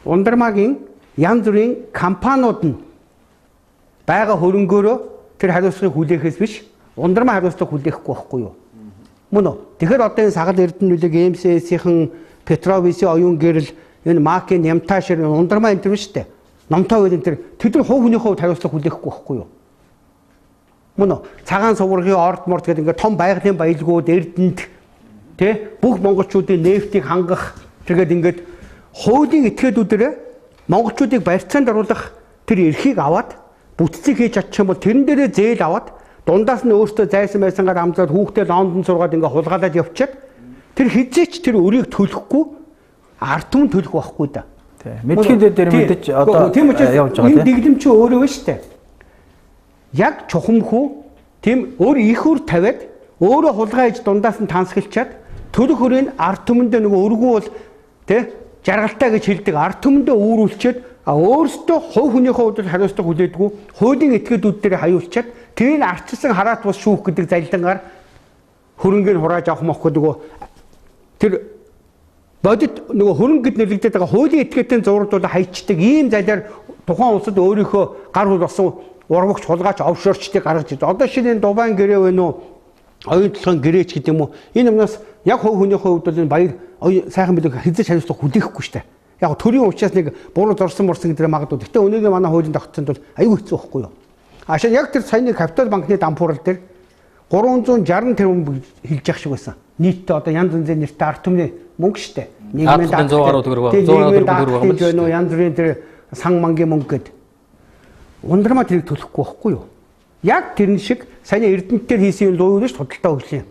Ундрмаагийн янз бүрийн компаниуд нь байгаа хөрөнгөөрөө тэр хариуцлагыг хүлээхээс биш, ундрмаа хариуцлага хүлээхгүй байхгүй юу? Мөн үү? Тэгэхээр одоо энэ сагал эрдэнэлэг МСС-ийн Петровисийн оюун гэрэл энэ Макийн Нямтаашэр ундрмаа энэ шүү дээ. Номтой үйл энэ тэр хувь хүнийхээ хувьд хариуцлага хүлээхгүй байхгүй юу? Мөн үү? Цагаан сувргийн орд морд гэдэг ингээд том байгалийн баялгууд эрдэнэт тий бүх монголчуудын нефтийг хангах тэгээд ингээд хуулийн этгээдүүдээр монголчуудыг барьцаанд оруулах тэр эрхийг аваад бүтцийг хийж чадчих юм бол тэрэн дээрээ зээл аваад дундаас нь өөртөө зайсан байсангаар амзаад хүүхдээ Лондон сургаад ингээ хулгайлаад явчихад тэр хизээч тэр өрийг төлөхгүй ард түмэн төлөх байхгүй да. Мэдхийн дээр мэдээж одоо тийм учраас энэ дэглэм чи өөрөө байна шүү дээ. Яг чухамхүү тийм өөр их үр тавиад өөрөө хулгай хийж дундаас нь тансгэлчаад төлөх өрийн ард түмэндээ нөгөө өргүү бол тий жаргалтай гэж хэлдэг ард түмэндээ үүрүүлчихэд өөрсдөө хувь хүнийхээ хувьд хариуцлага хүлээдэггүй хуулийн этгээдүүд дээр хаяулчаад тэрийг арчилсан хараат бус шүүх гэдэг залдангаар хөрөнгөний хурааж авах мохгоо нөгөө тэр бодит нөгөө хөрөнгөд нэлэгдээд байгаа хуулийн этгээдийн зураг бол хайчдаг ийм залиар тухайн улсад өөрийнхөө гар хөл болсон урагч хулгайч овшорчдыг гаргаж ирдэг. Одоо шинэ Дубайн гэрээ байна уу? Оюун толгойн гэрээч гэдэг юм уу? Энэ юмнаас яг хувь хүнийхээ хувьд бол энэ баяр сайхан билэг хязгаарч хариуцлага хүлээхгүй шүү дээ. Яг төрийн учраас нэг буруу зорсон гэдэг магадгүй. Гэхдээ өнөөгийн манай хуулийн тогтцоонд бол аюу хэцүү байхгүй юу? Ашаа яг тэр саяны капитал банкны дампуурал дээр 360 тэрбум хэлж явах шиг байсан. Нийтдээ одоо янз янзын нэртэй ард түмний мөнгө шүү дээ. Нийгмийн 100 гаруй төгрөг байна. Янз бүрийн тэр сан мангийн мөнгө гэдэг. Ундрмаа тэрийг төлөхгүй байхгүй юу? Яг тэрэн шиг саяны эрдэнтээр хийсэн луу юу шүү худалдаа хөгжлийн.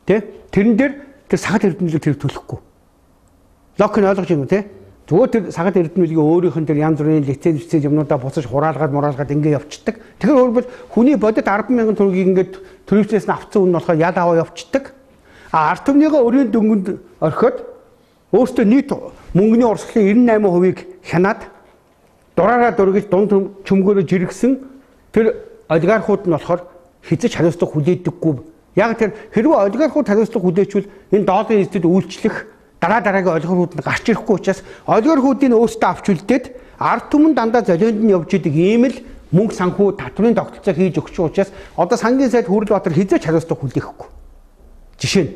Тэ? Тэрэн дээр тэр сагад эрдэнэлийг тэрийг төлөхгүй. Лок нь ойлгож байна уу те? Зүгээр тэр сагад эрдэнэлийг өөрийнх нь тэр янз бүрийн лиценз юмнуудаа буцаж хураалгаад ингэ явцдаг. Тэгэхээр өөрөөр хүний бодит 10,000 төгрөгийг ингээд төрөвчнээс нь авцсан үн болохоор яд аваа явцдаг. Ард түмнийхээ өрийн дөнгөнд орхиод өөртөө нийт мөнгөний урсгалын 98%-ийг хянаад дураараа дургиж дунд чөмгөөрөө жиргсэн тэр олигархууд нь болохоор хязгаарч хариуцлага хүлээдэггүй. Яг тэр хэрвээ олигархууд хариуцлага хүлээчвэл энэ долларын эзэд үйлчлэх дараагийн олигархууд нь гарч ирэхгүй учраас олигархуудын өөрсдөө авч үлдээд ард түмэн дандаа золионд нь явж идэг ийм л мөнгө санхүү татврын тогтолцоо хийж өгч байгаа учраас одоо сангийн сайд Хүрэлбаатар хязгаарч хариуцлага хүлээхгүй. Жишээ нь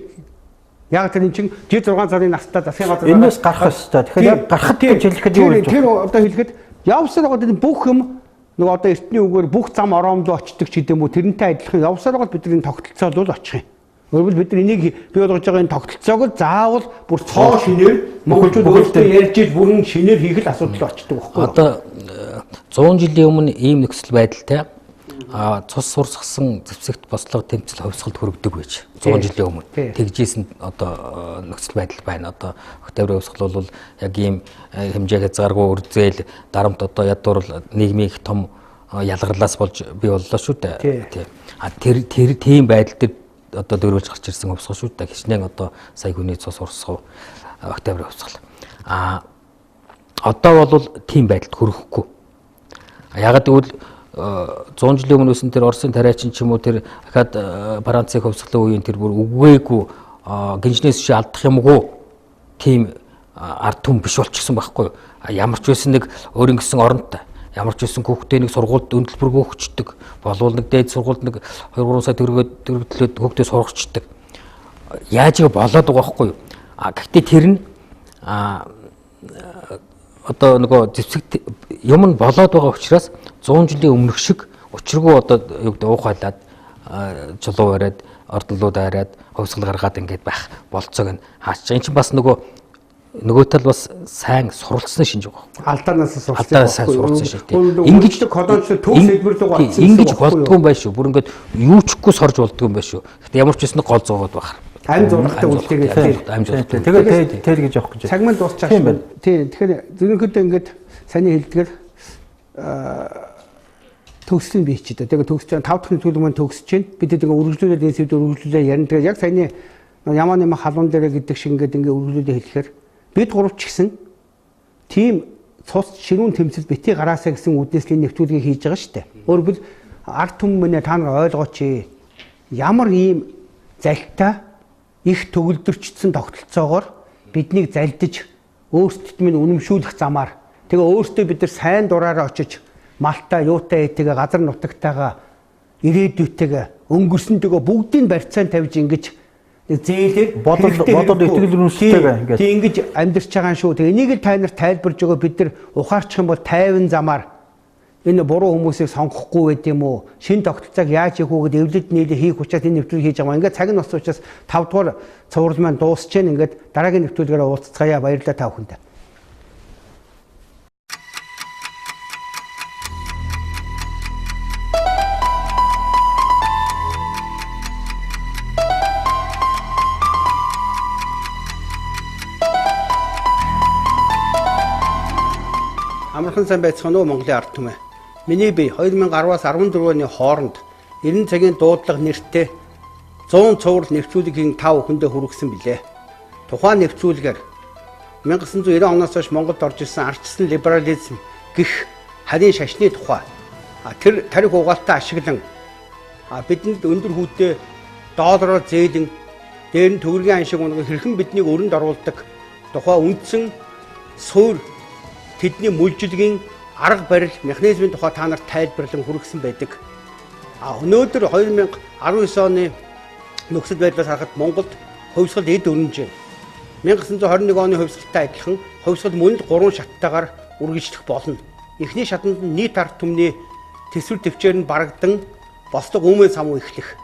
яг тэр чинь G6 сарын настай засгийн газар энэс гарах ёстой. Тэгэхээр яг гарахад гэж хэлэхэд юу вэ? Тэр одоо хэлэхэд явсаар байгаа бүх юм нөгөө одоо эртний үгээр бүх зам ороомдоо очдөг ч гэдэм үү тэрнтэй адилхан явсаар байгаа бидний тогтолцоо бол очих юм. Өөрөөр бид нар энийг бий болгож байгаа энэ тогтолцоог заавал бүр цоо шинээр монголчууд өөрсдөө ярьж ил бүрэн шинээр хийх л асуудал очдөг байхгүй юу? Одоо 100 жилийн өмнө ийм нөхцөл байдалтай цус сурсгсан зэвсэгт бослого тэмцэл хувьсгалд хүргэдэг байж 100 жилийн өмнө тэгжсэн одоо нөхцөл байдал байна. Одоо октябрь хувьсгал бол яг ийм хэмжээ хязгааргүй үрзээл дарамт одоо ядуур нийгмийн их том ялгарлаас болж бий боллоо шүү дээ. Тийм байдал дээр одоо дөрвөлж гарч ирсэн хувьсгал шүү дээ. Хичнээн одоо сая хүний цус урсгав октябрь хувьсгал. Одоо бол тийм байдалд хүрэхгүй. Ягаад гэвэл 100 жилийн өмнөөс нь тэр Оросын тариачин ч юм уу тэр дахиад Францын хувьсгалын үеийн тэр бүр үгвээгүй гинжнээс шиг алдах юмгүй тийм ард түмэн биш болчихсон байхгүй юу. Ямар ч байсан нэг өөрийн гэсэн оронтой. Ямар ч байсан хүүхдээ нэг сургуульд өндлбөргөө өгчдөг. Болвол нэг дээд сургуульд нэг 2-3 сая төгрөгөд хүүхдээ сургацдаг. Яаж ийм болоод байгаа байхгүй юу. Гэхдээ тэр нь одоо нөгөө зэвсэг юм нь болоод байгаа учраас 100 жилийн өмнөх шиг учиргүй одоо юу гэдэг уухайлаад чулуу бариад ордлууд араад хувьсгал гаргаад ингээд байх болцоог нь хаач. Энэ чинь бас нөгөө тал бас сайн суралцсан шинж байгаа. Алдаанаас суралцсан шүү дээ. Ингэж колоничлол төв сэдвэрлэг болсон. Ингэж болдгоо юм байна шүү. Бүр ингээд юу ч ихгүй сорж болдгоо юм байна шүү. Гэхдээ ямар ч байсан гол зуугаад байх. Амь зургтай үлдээгээд тэгээд тэр гэж явах гэж. Цагман дуусчих юм байна. Тийм. Тэгэхээр зөвхөн ингээд саний хэлдгээр төгслийн бий ч гэдэг. Тэгээд төгсч 5 дахь нэвтрүүлэг маань төгсөж байна. Бид тэгээд үргэлжлүүлээд энэ сэдвээр үргэлжлүүлээ ярина. Тэгээд яг саяны ямаа нэм халуун дээр гэдэг шиг ингээд үргэлжлүүлээ хэлэхээр бид гурав ч гэсэн тийм цус ширүүн тэмцэл бити гараасаа гэсэн үднэслийн нэвтрүүлгийг хийж байгаа шүү дээ. Өөрөөр хэлбэл ард түмэн та нар ойлгооч ямар ийм залтай их төгөлдөрчсөн тогтолцоогоор биднийг залдиж өөрсдөд минь үнэмшүүлэх замаар тэгээ өөртөө бид нар сайн дураараа очиж малтай юутай этэйгээ газар нутагтайгаа ирээдүйтэйгээ өнгөрсөнтэйгээ бүгдийг барьцаан тавьж ингэж зээлэр бодол итгэл үнэмшилтэйгээ ингээд ингэж амьдарч байгаа шүү. Тэгээ энийг л та нарт тайлбарж өгөө бид нар ухаарчих юм бол тайван замаар энэ буруу хүмүүсийг сонгохгүй байд юм уу? Шинэ тогтолцоог яаж хийх үү гэдээ эвлэлд нийлээ хийх учраас энэ нэвтрүүлэг хийж байгаа. Ингээд цаг нь болсон учраас 5 дугаар цуврал маань дуусч जैन. Ингээд дараагийн нэвтрүүлгээр уулзцгаая. Баярлалаа та бүхэнд. Амархан сайн байцгаана уу Монголын ард түмэн. Миний бие 2010-аас 14 оны хооронд Эрин цагийн дуудлага нэртэй 100 цуврал нэвтрүүлгийн 5 хүндээ хүргэсэн билээ. Тухайн нэвтрүүлгээр 1990 оноос хойш Монголд орж ирсэн ардчилсан либерализм гэх харийн шашны тухай тэр тарих угаалтаа ашиглан бидэнд өндөр хүүтэй доллараар зээлэн дээр нь төгрөгийн аншиг унган хэрхэн биднийг өрөнд оруулдаг тухай үндсэн суур тэдний мүлжилгийн арга барил механизмын тухай та нарт тайлбарлан хүргэсэн байдаг. Өнөөдөр 2019 оны нөхцөл байдлаас харахад Монголд хувьсгал эд өрнөж байна. 1921 оны хувьсгалтай адилхан хувьсгал мөн л 3 шаттайгаар үргэлжлэх болно. Эхний шатанд нь нийт ард түмний төсвөр төвчээр нь барагдан бослог үүмээ самуу эхлэх.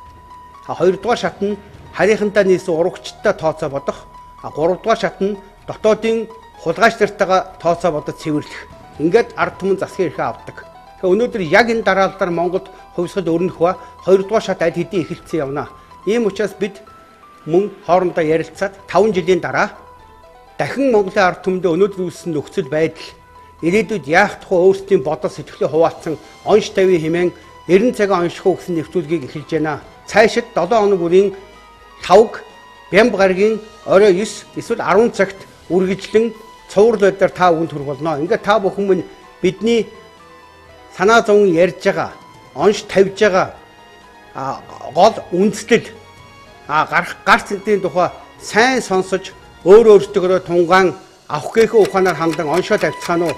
Хоёрдугаар шат нь харийнхантай нийсэн урагчтай тооцоо бодох. Гуравдугаар шат нь дотоодын хулгайч нартайгаа тооцоо бодож цэвэрлэх. Ингээд ард түмэн засгийн эрхээ авдаг. Тэгэхээр өнөөдөр яг энэ дараалалаар Монголд хувьсгал өрнөх ба 2 дугаар шат аль хэдийн эхэлсэн явна. Ийм учраас бид мөн хоорондоо ярилцаад 5 жилийн дараа дахин Монголын ард түмэндээ өнөөдөр үүссэн нөхцөл байдал ирээдүйд яах тухай өөрсдийн бодол сэтгэлээ хуваалцсан онш тавийн хэмээн Эрин цагийг оношлохуй гэсэн нэвтрүүлгийг эхэлж байна. Цаашид 7 хоног бүрийн 5-г Бямб гарагийн орой 9 эсвэл 10 цагт үргэлжлэн цуврал байдлаар та бүхэнд хүрэх болно. Ингээд та бүхэн минь бидний санаа зовн ярьж байгаа, онш тавьж байгаа гол үндслэл гарц эдийн тухай сайн сонсож өөр өөртөөрөө тунгаан авах гээхээ ухаанаар хандан оншоо тавьцгаана уу?